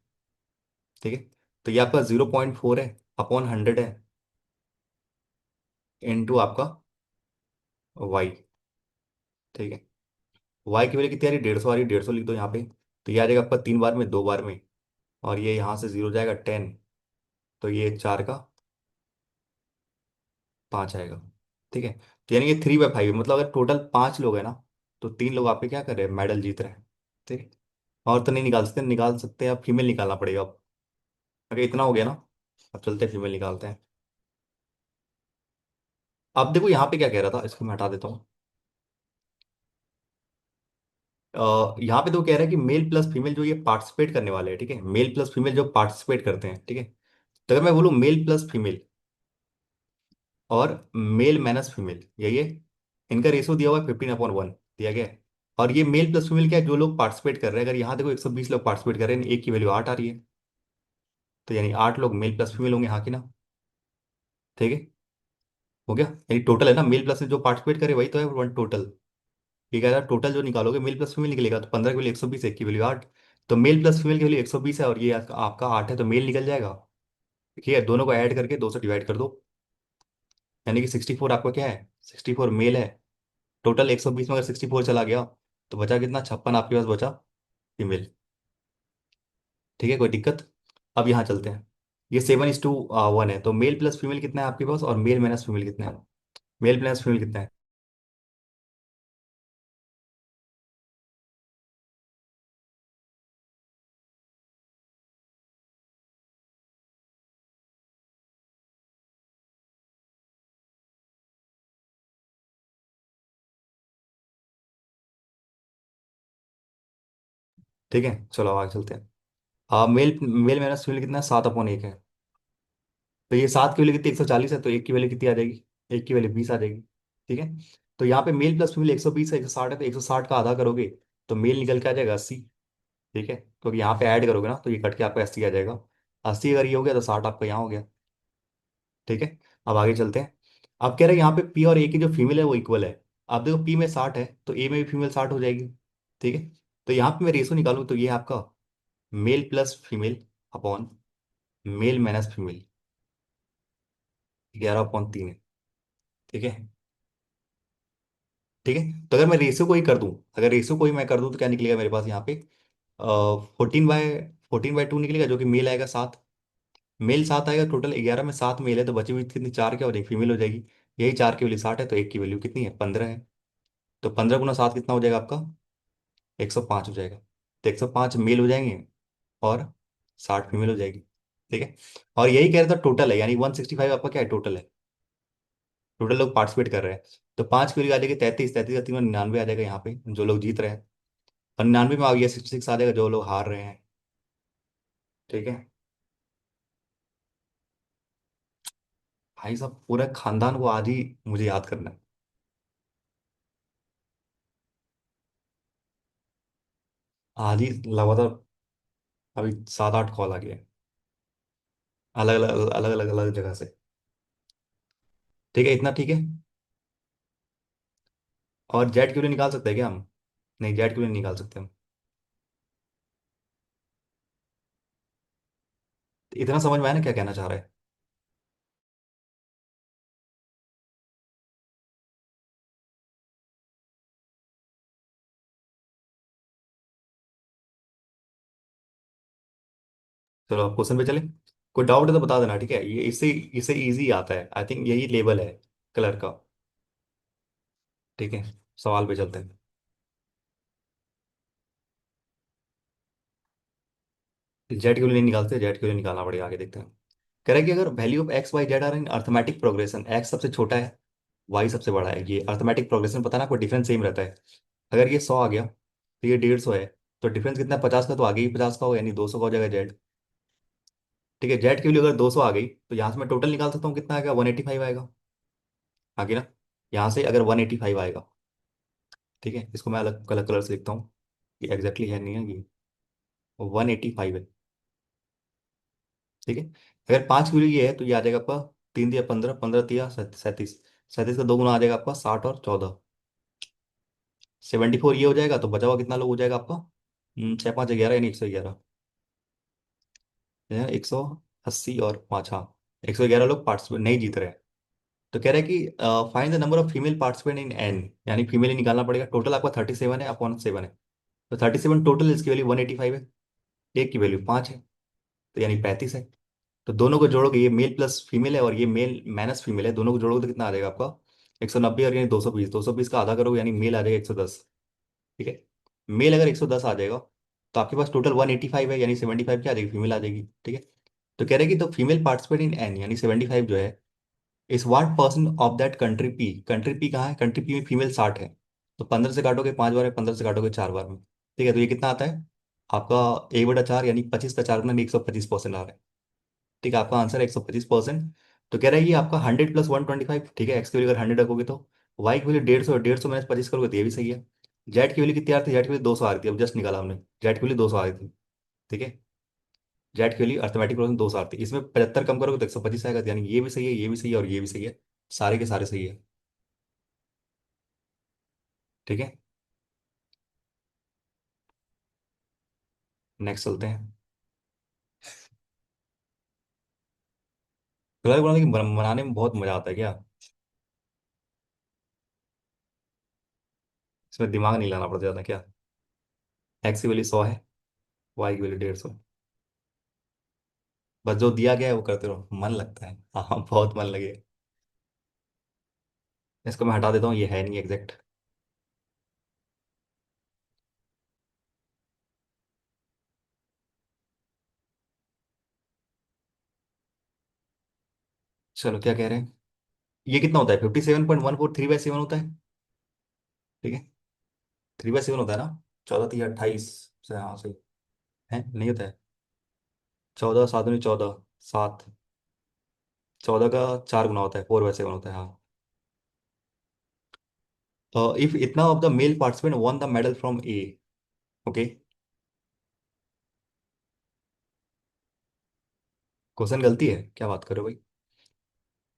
ठीक है। तो ये आपका 0.4 है, अपॉन 100 है, इनटू आपका y। ठीक है। y की वैल्यू कितनी आ रही है, 150 आ रही है, 150 लिख दो यहाँ पे। तो ये आ जाएगा आपका 3 बार में, 2 बार में। और ये यहाँ से जीरो जाएगा 10। तो ये 4 का 5 आएगा। ठीक है। तो यानी कि 3/5, मतलब अगर टोटल 5 लोग हैं ना, तो 3 लोग आपके क्या कर रहे हैं, मेडल जीत रहे हैं। ठीक है। और तो नहीं निकाल सकते, निकाल सकते हैं अब फीमेल निकालना पड़ेगा अब। अगर इतना हो गया ना, अब चलते हैं फीमेल निकालते हैं। अब देखो यहाँ पे क्या कह रहा था, इसको मैं हटा देता हूँ। यहाँ पे तो कह रहा है कि मेल प्लस फीमेल जो ये पार्टिसिपेट करने वाले हैं, ठीक है, मेल प्लस फीमेल जो पार्टिसिपेट करते हैं, ठीक है। तो अगर मैं बोलूँ मेल प्लस फीमेल और मेल माइनस फीमेल, यही है। इनका रेशो दिया हुआ है 15/1 दिया गया है। और ये मेल प्लस फीमेल क्या है, जो लोग पार्टिसिपेट कर रहे हैं, अगर यहाँ देखो 120 लोग पार्टिसिपेट कर रहे हैं, एक की वैल्यू 8 आ रही है। तो यानी 8 लोग मेल प्लस फीमेल होंगे, हाँ कि ना। ठीक है। हो गया, यानी टोटल है ना, मेल प्लस जो पार्टिसिपेट करे वही तो है वन टोटल। ये कह रहा है टोटल जो निकालोगे मेल प्लस फीमेल निकलेगा, तो 15 की वैल्यू 120, एक की वैल्यू 8। तो मेल प्लस फीमेल की वैल्यू 120 है, और ये आपका 8 है, तो मेल निकल जाएगा। ठीक है, दोनों को ऐड करके 2 से डिवाइड कर दो। यानी कि 64 आपका क्या है, 64 मेल है। टोटल 120 में अगर 64 चला गया, तो बचा कितना, 56 आपके पास बचा फीमेल। ठीक है, कोई दिक्कत। अब यहाँ चलते हैं। ये 7:1 है, तो मेल प्लस फीमेल कितना है आपके पास, और मेल माइनस फीमेल कितना है। मेल प्लस फीमेल कितना है। ठीक है, चलो आगे चलते हैं। मेल मेल माइनस फीमेल कितना है, 7/1 है। तो ये 7 की वैल्यू कितनी, 140 है, तो एक की वैल्यू कितनी आ जाएगी, एक की वैल्यू 20 आ जाएगी। ठीक है। तो यहाँ पे मेल प्लस फीमेल 120 है, 160 है, तो 160 का आधा करोगे तो मेल निकल के आ जाएगा 80। ठीक है, क्योंकि यहाँ पे ऐड करोगे ना, तो ये कट के आपका 80 आ जाएगा। 80 अगर ये हो गया, तो 60 आपका यहाँ हो गया। ठीक है। अब आगे चलते हैं। अब कह रहे हैं यहाँ पे पी और ए की जो फीमेल है वो इक्वल है। आप देखो पी में 60 है, तो ए में भी फीमेल 60 हो जाएगी। ठीक है। तो यहाँ पे मैं रेशो निकालूँ, तो ये है आपका male plus female upon male minus female, 11/3 है। ठीक है। ठीक है, तो अगर मैं रेशियो को ही कर दूं, अगर रेशियो को ही मैं कर दूं, तो क्या निकलेगा मेरे पास यहाँ पे, 14/2 निकलेगा, जो कि मेल आएगा 7। मेल 7 आएगा, टोटल 11 में 7 मेल है, तो बची हुई कितनी, 4 क्या हो जाएगी, फीमेल हो जाएगी। यही 4 की वैल्यू 60 है, तो एक की वैल्यू कितनी है, 15 है। तो 15 × 7 कितना हो जाएगा आपका, 105 हो जाएगा। तो 105 मेल हो जाएंगे, और 60 फीमेल हो जाएगी। ठीक है। और यही कह रहा था टोटल है, यानी 165 आपका क्या है, टोटल है। टोटल लोग पार्टिसिपेट कर रहे हैं। तो 5 की वैल्यू आ जाएगी 33, 33 का 99 आ जाएगा यहाँ पे, जो लोग जीत रहे हैं। और 99 में आ गया, 66 आ जाएगा जो लोग हार रहे हैं। ठीक है। भाई साहब, पूरा खानदान को आज ही मुझे याद करना है। आज ही लगातार। अभी 7-8 कॉल आ गए, अलग अलग अलग अलग अलग जगह से। ठीक है, इतना ठीक है। और जेड क्यों नहीं निकाल सकते क्या हम? नहीं, जेड क्यों नहीं निकाल सकते हम? इतना समझ में आया ना क्या कहना चाह रहा है? चलो अब क्वेश्चन पे चले। कोई डाउट है तो बता देना, ठीक है? ये इससे इससे इजी आता है, आई थिंक यही लेवल है कलर का। ठीक है, सवाल पे चलते हैं। जेड क्यों नहीं निकालते? जेड क्यों नहीं निकालना पड़ेगा, आगे देखते हैं। कह रहा है कि अगर value of X Y Z are in arithmetic progression, X सबसे छोटा है, वाई सबसे बड़ा है, ये अर्थमेटिक प्रोग्रेशन पता ना, कोई डिफरेंस सेम रहता है। अगर ये 100 आ गया तो ये 150 है, तो डिफरेंस कितना है? 50 का, तो आगे ही 50 का हो, यानी 200 का हो जाएगा जेड। ठीक है, जेड की वैल्यू अगर 200 आ गई तो यहाँ से मैं टोटल निकाल सकता हूँ, कितना आएगा? 185 आएगा। आगे ना, यहाँ से अगर 185 आएगा, ठीक है, इसको मैं अलग कलर कलर से लिखता हूँ, ये एग्जैक्टली है नहीं है ये, 185 है। ठीक है, अगर 5 किलो ये है तो ये आ जाएगा आपका 3 दिया 15, 15 दिया 37, 37 का 2 गुना आ जाएगा आपका 60 और 14, 74 ये हो जाएगा, तो बचा हुआ कितना लोग हो जाएगा आपका? 6 5 11, यानी 111। 180 और 5, हाँ, 111 लोग पार्टिसिपेट नहीं जीत रहे हैं। तो कह रहा है कि find the number of female participant in an, यानी फीमेल ही निकालना पड़ेगा। टोटल आपका 37 है अपॉन 7 है, तो 37 टोटल, इसकी वैल्यू 185 है, एक की वैल्यू 5 है, तो यानी 35 है। तो दोनों को जोड़ोगे, ये मेल प्लस फीमेल है और ये मेल माइनस फीमेल है, दोनों को जोड़ोगे तो कितना आ जाएगा आपका? 190, और यानी 220, 220 का आधा करोगे यानी मेल आ जाएगा 110। ठीक है, मेल अगर 110 आ जाएगा तो आपके पास टोटल 185 है, यानी 75 क्या आ जाएगी? फीमेल आ जाएगी। ठीक है, तो कह रहे हैं कि तो फीमेल पार्टिसिपेट इन एन, यानी 75 जो है, इस what person of that country P, country P कहाँ है? कंट्री पी में फीमेल 60 है, तो 15 से काटोगे 5 बार में, 15 से काटोगे 4 बार में। ठीक है, तो ये कितना आता है आपका? 1/4, यानी 25 का 4 गुना, 125% आ रहा है। ठीक है, आपका आंसर है 125%। तो कह रहा है ये आपका 100 प्लस 125, ठीक है, एक्स की वैल्यू अगर 100 रखोगे तो, वाई की वैल्यू 150, 150 माइनस 25 करोगे तो ये भी सही है। जेड की वैल्यू कितनी आ रही थी? जेड की वैल्यू 200 आ रही थी, अब जस्ट निकाला हमने, जेड की वैल्यू 200 आ रही थी। ठीक है, जेड की वैल्यू अर्थमेटिक प्रोग्रेशन 200 आ रही थी, इसमें 75 कम करोगे तो 125 आएगा, यानी ये भी सही है, ये भी सही है और ये भी सही है, सारे के सारे सही है। ठीक है, नेक्स्ट चलते हैं। कलर बनाने की बनाने में बहुत मजा आता है क्या? इसमें दिमाग नहीं लाना पड़ता ज्यादा क्या? एक्स की वैल्यू 100 है, वाई की वैल्यू 150, बस जो दिया गया है वो करते रहो, मन लगता है, हाँ हाँ, बहुत मन लगे। इसको मैं हटा देता हूँ, ये है नहीं एग्जैक्ट। चलो क्या कह रहे हैं, ये कितना होता है? 57.14, 3/7 होता है। ठीक है, 3/7 होता है ना? 14 3 28 से, हाँ सही है, नहीं होता है? 14 7 14, 7, 14 का 4 गुना होता है, 4/7 होता है, हाँ। इफ इतना of the male participant won the medal from A, okay, question गलती है, क्या बात करो भाई?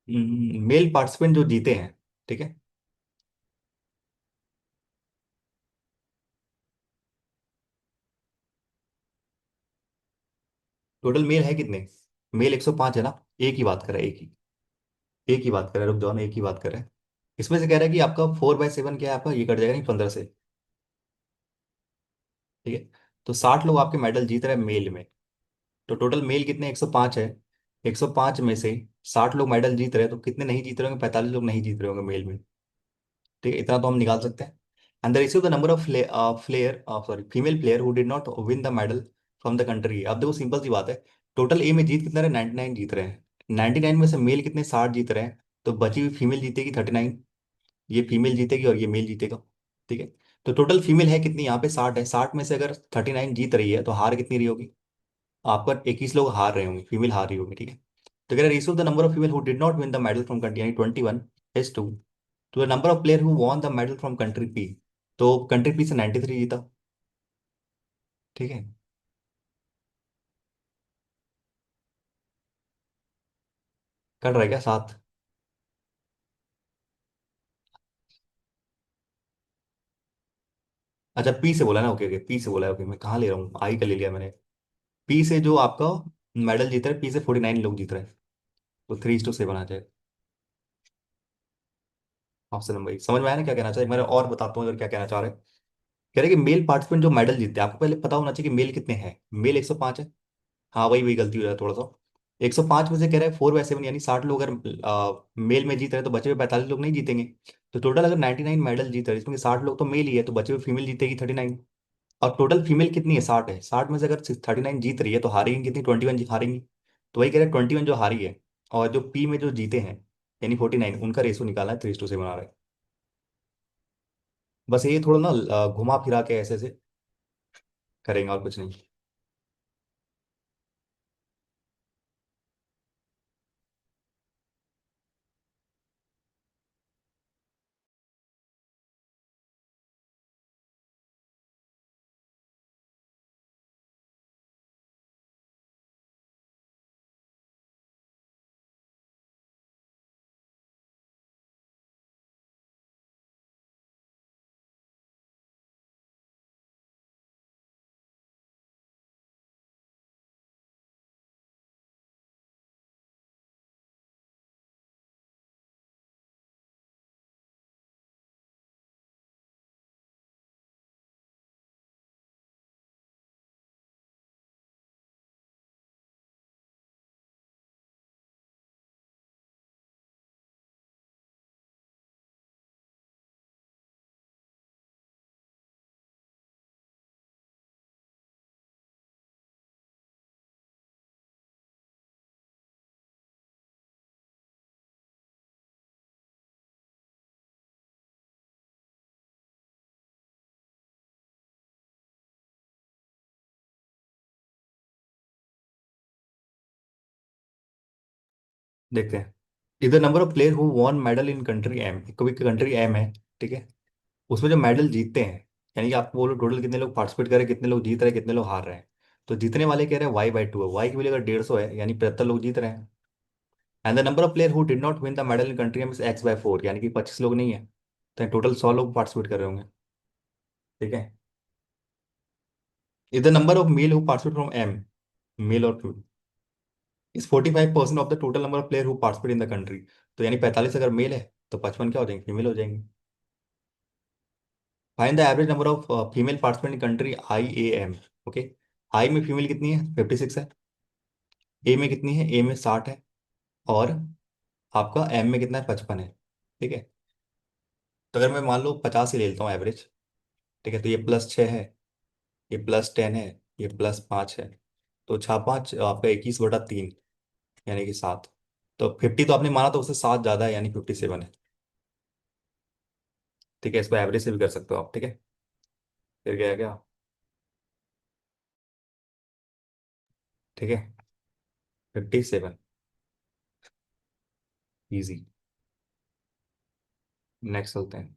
मेल पार्टिसिपेंट जो जीते हैं, ठीक है, टोटल मेल है कितने? मेल 105 है ना? एक ही बात कर रहा है, एक ही बात कर रहा है, रुक जाओ ना, एक ही बात कर रहा है। इसमें से कह रहा है कि आपका 4/7 क्या है आपका? ये कट जाएगा नहीं 15 से। ठीक है, तो 60 लोग आपके मेडल जीत रहे हैं मेल में, तो टोटल मेल कितने? 105 है, 105 में से 60 लोग मेडल जीत रहे हैं, तो कितने नहीं जीत रहे होंगे? 45 लोग नहीं जीत रहे होंगे मेल में। ठीक है, इतना तो हम निकाल सकते हैं। And the ratio the number of player, sorry, female player who did not win the medal from the country. अब देखो सिंपल सी बात है, टोटल ए में जीत कितना रहे? 99 जीत रहे हैं, 99 में से मेल कितने? 60 जीत रहे हैं, तो बची हुई फीमेल जीतेगी 39, ये फीमेल जीतेगी और ये मेल जीतेगा। ठीक है, तो टोटल फीमेल है कितनी? यहाँ पे 60 है, 60 में से अगर 39 जीत रही है तो हार कितनी रही होगी? आपका 21 लोग हार रहे होंगे, फीमेल हार रही होगी। ठीक है, तो कह रहा ratio the number of female who did not win the medal from country, यानी 21 is to the number of player who won the medal from country P, तो कंट्री पी से 93 जीता। ठीक है, कट रहा है क्या? 7, अच्छा पी से बोला ना, ओके ओके, पी से बोला है, ओके मैं कहाँ ले रहा हूँ, आई का ले लिया मैंने। पी से जो आपका मेडल जीत रहा है, पी से 49 लोग जीत रहे हैं, तो 3:7 आ जाए। ऑप्शन नंबर 1 समझ में आया ना क्या कहना चाहिए, मैं और बताता हूँ इधर क्या कहना चाह रहे हैं। कह रहे हैं कि मेल पार्टिसिपेंट जो मेडल जीतते हैं, आपको पहले पता होना चाहिए कि मेल कितने हैं। मेल 105 है। हाँ वही वही गलती हो रहा है थोड़ा सा। 105 में से कह रहा है 4/7 यानी 60 लोग अगर मेल में जीत रहे हैं तो बचे हुए 45 लोग नहीं जीतेंगे। तो टोटल अगर 99 मेडल जीत रहे हैं इसमें 60 लोग तो मेल ही है, तो बचे हुए फीमेल जीतेगी 39। और टोटल फीमेल कितनी है, 60 है, 60 में से अगर 39 जीत रही है तो हारेगी कितनी, 21 हारेंगी। तो वही कह रहे हैं 21 जो हारी है, और जो पी में जो जीते हैं यानी 49, उनका रेशो निकालना है, 3:7 आ रहा है। बस ये थोड़ा ना घुमा फिरा के ऐसे से करेंगे और कुछ नहीं। देखते हैं। इधर number of player who won medal in country M, कोई कंट्री एम है, ठीक है। उसमें जो मेडल जीतते हैं, यानी कि आपको बोलो टोटल कितने लोग पार्टिसिपेट कर रहे हैं, कितने लोग जीत रहे हैं, कितने लोग हार रहे हैं। तो जीतने वाले कह रहे हैं y/2 है, वाई की वैल्यू अगर 150 है यानी 75 लोग जीत रहे हैं। And the number of player who did not win the medal in country M is x/4 यानी कि 25 लोग नहीं है, तो टोटल 100 लोग पार्टिसिपेट कर रहे होंगे। ठीक है। इधर number of male who participate from M, male और female, is 45% of the total number of player who participate in the country. तो यानी 45 अगर मेल है तो 55 क्या हो जाएंगे, फीमेल हो जाएंगे। Find the average number of female participant in country I A M. Okay. I में फीमेल कितनी है, 56 है। ए में कितनी है, ए में 60 है। और आपका एम में कितना है, 55 है। ठीक है। तो अगर मैं मान लो 50 ही ले लेता हूँ एवरेज, ठीक है, तो ये +6 है, ये +10 है, ये +5 है। तो 6×5 आपका 21/3 यानी कि 7। तो 50 तो आपने माना तो उससे 7 ज़्यादा है यानी 57 है। ठीक है, इसको एवरेज से भी कर सकते हो आप, ठीक है। फिर क्या है क्या। ठीक है। 57। इजी। नेक्स्ट चलते हैं।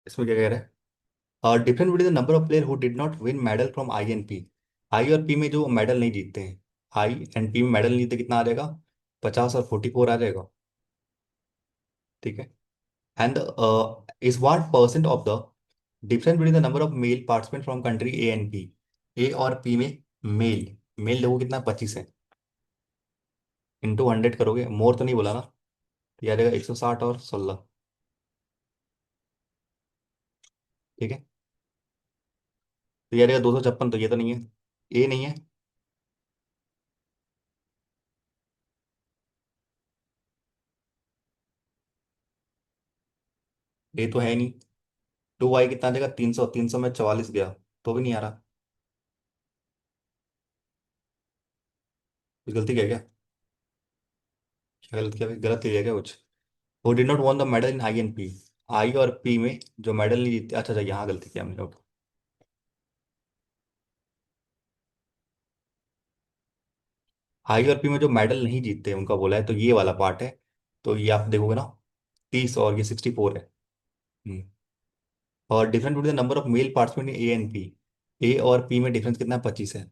इसमें क्या कह रहा है, different between the number of player who did not win medal from I and P. I और पी में जो मेडल नहीं जीतते हैं, आई एंड पी में मेडल नहीं जीतते, कितना आ जाएगा, 50 और 44 आ जाएगा। ठीक है। And is what percent of the difference between the number of male participant from country A and B. A और पी में मेल, मेल लोगों कितना, 25 है, इंटू 100 करोगे, मोर तो नहीं बोला ना। तो ये आ जाएगा 160 और 16। ठीक है। तो ये आ जाएगा 256, तो ये तो नहीं है, ए नहीं है। ए तो है नहीं। 2y कितना आ जाएगा, 300, 300 में 44 गया, तो भी नहीं आ रहा। कुछ गलती क्या क्या? क्या गलत किया भाई? गलत किया क्या कुछ? वो did not won the medal in I and P. I और पी में जो मेडल नहीं जीते, अच्छा अच्छा, यहाँ गलती किया हमने। आई और पी में जो मेडल नहीं जीतते उनका बोला है, तो ये वाला पार्ट है। तो ये आप देखोगे ना, 30 और ये 64 है। हम्म। और difference between the number of male participant in A and P. A और पी में डिफरेंस कितना है? 25 है।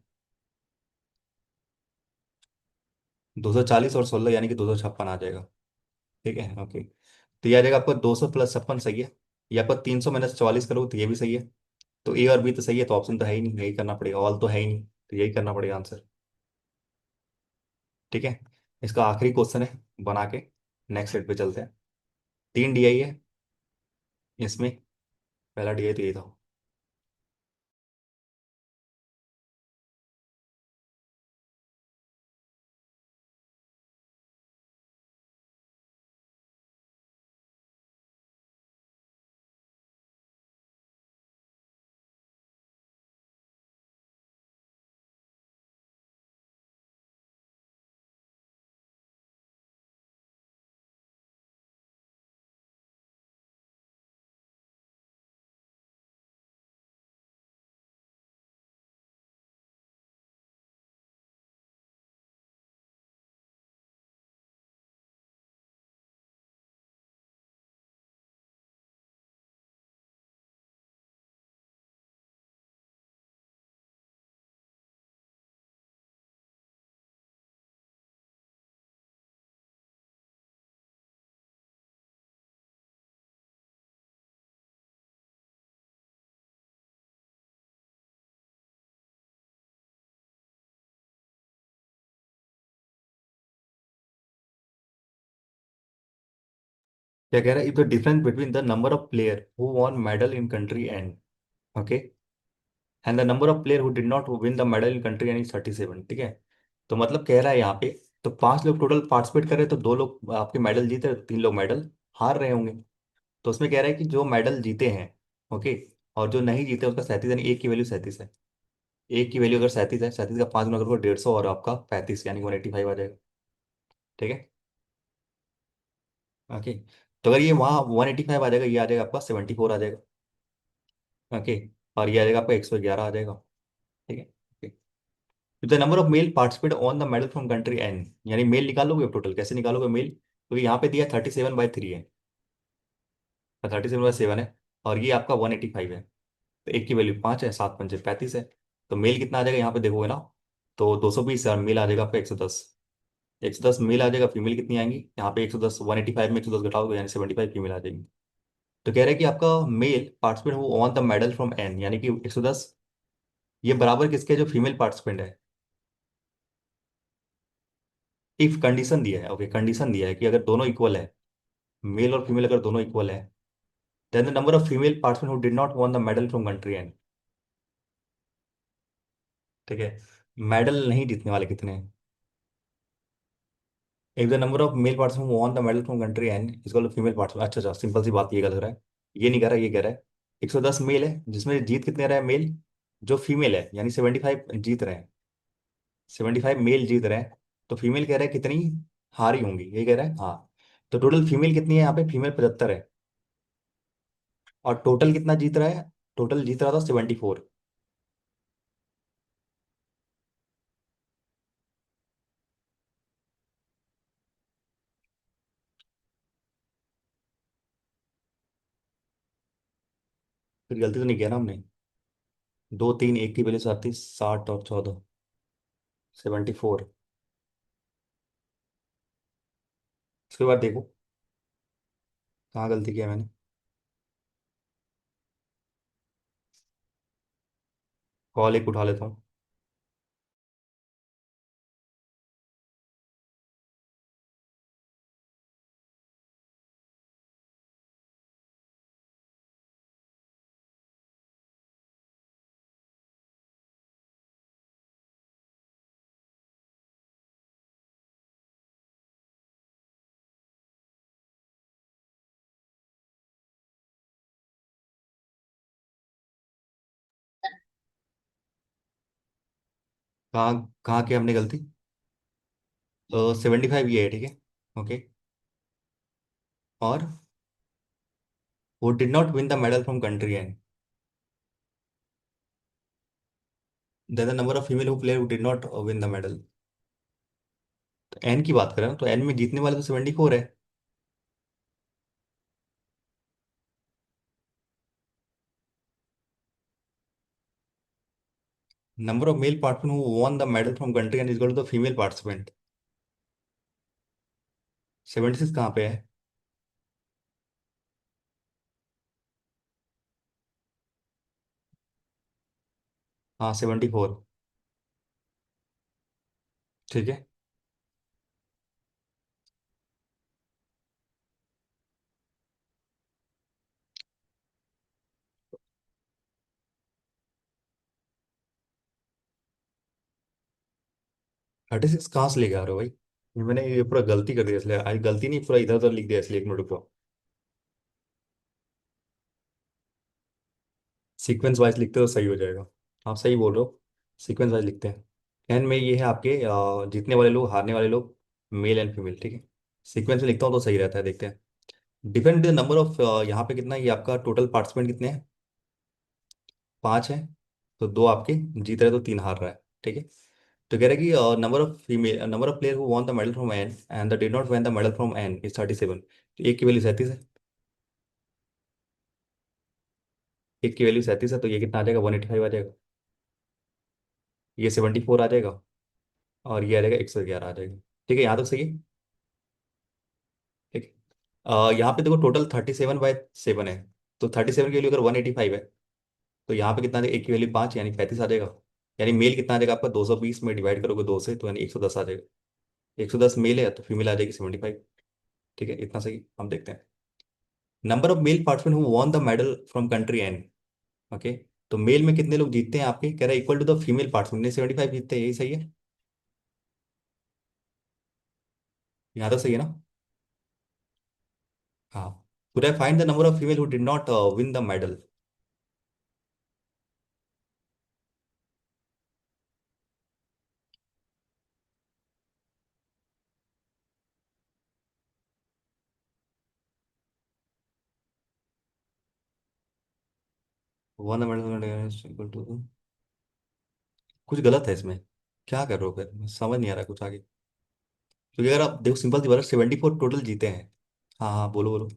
240 और 16 यानी कि 256 आ जाएगा। ठीक है, ओके। तो ये आ जाएगा आपको 200 + 56 सही है। ये आपको 300 - 44 करोगे तो ये भी सही है। तो ए और बी तो सही है, तो ऑप्शन तो है ही नहीं, यही करना पड़ेगा, ऑल तो है ही नहीं, तो यही करना पड़ेगा आंसर। ठीक है। इसका आखिरी क्वेश्चन है बना के, नेक्स्ट सेट पे चलते हैं। 3 DI है इसमें। पहला DI तो ये था। क्या कह रहा है? If the difference between the number of player who won medal in country and, okay, and the number of player who did not win the medal in country and is 37। ठीक है। तो मतलब कह रहा है यहाँ पे, तो 5 लोग टोटल पार्टिसिपेट कर रहे हैं, तो 2 लोग आपके मेडल जीते हैं, तो 3 लोग मेडल हार रहे होंगे। तो उसमें कह रहा है कि जो मेडल जीते हैं, ओके, और जो नहीं जीते उसका 37, यानी एक की वैल्यू 37 है। एक की वैल्यू अगर 37 है, 37 का 5 गुना करोगे 150, और आपका 35 यानी 185 आ जाएगा। ठीक है, ओके। तो अगर ये वहाँ 185 आ जाएगा, ये आ जाएगा आपका 74 आ जाएगा। ओके। और ये आ जाएगा आपका 111 आ जाएगा। ठीक है, okay. The number of male participate on the medal from country N, यानी मेल निकालोगे टोटल, कैसे निकालोगे मेल? क्योंकि यहाँ पे दिया 37/3 है, 37/7 है, और ये आपका 185 है। तो एक की वैल्यू 5 है, 7×5 = 35 है। तो मेल कितना आ जाएगा यहाँ पे देखोगे ना, तो 220 है, और मेल आ जाएगा आपका 110। 110 मेल आ जाएगा, फीमेल कितनी आएंगी यहाँ पे? 110, 185 में 110 घटाओगे यानी 75 फीमेल आ जाएंगी। तो कह रहे हैं कि आपका मेल पार्टिसिपेंट वो on the medal from N, यानी कि 110, ये बराबर किसके, जो फीमेल पार्टिसिपेंट है। इफ कंडीशन दिया है, ओके, कंडीशन दिया है कि अगर दोनों इक्वल है, मेल और फीमेल अगर दोनों इक्वल है, then the number of female participant who did not won the medal from country N. ठीक है। मेडल नहीं जीतने वाले कितने हैं? If the number of male participant won the medal from country N is equal to female participant, अच्छा अच्छा, simple सी बात, ये गलत हो रहा है। ये नहीं कह रहा, ये कह रहा है 110 मेल है, जिसमें जीत कितने रहे हैं मेल, जो फीमेल है, यानी 75 जीत रहे हैं, 75 मेल जीत रहे हैं। तो फीमेल कह रहा है कितनी हारी होंगी, ये कह रहा है, हाँ। तो टोटल फीमेल कितनी है यहाँ पे? फीमेल 75 है। और टोटल कितना जीत रहा है? टोटल जीत रहा था 74। फिर गलती तो नहीं किया ना हमने? 2 3 एक की वैल्यू 37, 60 और 14, 74। उसके बाद देखो कहाँ गलती किया मैंने। कॉल एक उठा लेता हूँ। कहाँ कहाँ की हमने गलती? 75 ये है, ठीक है। ओके। और वो did not win the medal from country N. The number of female who player who did not win the medal. तो एन की बात करें ना, तो एन में जीतने वाले तो 74 है। Number of male participant who won the medal from country N is equal to the female participant. 76 कहाँ पे है? हाँ, 74। ठीक है। 36 कहाँ से लेके आ रहे हो भाई? ये मैंने ये पूरा गलती कर दिया, इसलिए आज गलती नहीं, पूरा इधर उधर लिख दिया, इसलिए एक मिनट को। सीक्वेंस वाइज लिखते तो सही हो जाएगा। आप सही बोल रहे हो। सीक्वेंस वाइज लिखते हैं। एन में ये है आपके जीतने वाले लोग, हारने वाले लोग, मेल एंड फीमेल, ठीक है। सीक्वेंस में लिखता हूँ तो सही रहता है, देखते हैं। डिपेंड द नंबर ऑफ, यहाँ पे कितना, ये आपका टोटल पार्टिसिपेंट कितने हैं? 5 है। तो दो आपके जीत रहे, तो 3 हार रहा है, ठीक है। तो कह रहा है कि number of player who won the medal from N and the did not won the medal from N is 37। तो एक की वैल्यू 37 है। एक की वैल्यू 37 है, तो ये कितना आ जाएगा? 185 आ जाएगा। ये 74 आ जाएगा। और ये आ जाएगा 111 आ जाएगा। ठीक है, यहाँ तक सही है। ठीक है। यहाँ पे देखो टोटल 37/7 है। तो 37 की वैल्यू अगर 185 है, तो यहाँ पे कितना आ जाएगा? एक की वैल्यू 5, यानी 35 आ जाएगा। यानी मेल कितना आ जाएगा आपका? 220 में डिवाइड करोगे 2 से, तो यानी 110 आ जाएगा। 110 मेल है, तो फीमेल आ जाएगी 75। ठीक है, इतना सही। हम देखते हैं। Number of male participant who won the medal from country N. Okay. तो मेल में कितने लोग जीतते हैं आपके? कह रहा है equal to the female participant, 75 जीतते हैं, यही सही है। यहाँ तक सही है ना? हाँ। Could I find the number of female who did not win the medal? Won the medal is equal to, कुछ गलत है इसमें। क्या कर रहे हो फिर? समझ नहीं आ रहा कुछ आगे। क्योंकि अगर आप देखो, सिंपल सी बात है, 74 टोटल जीते हैं। हाँ हाँ, बोलो बोलो।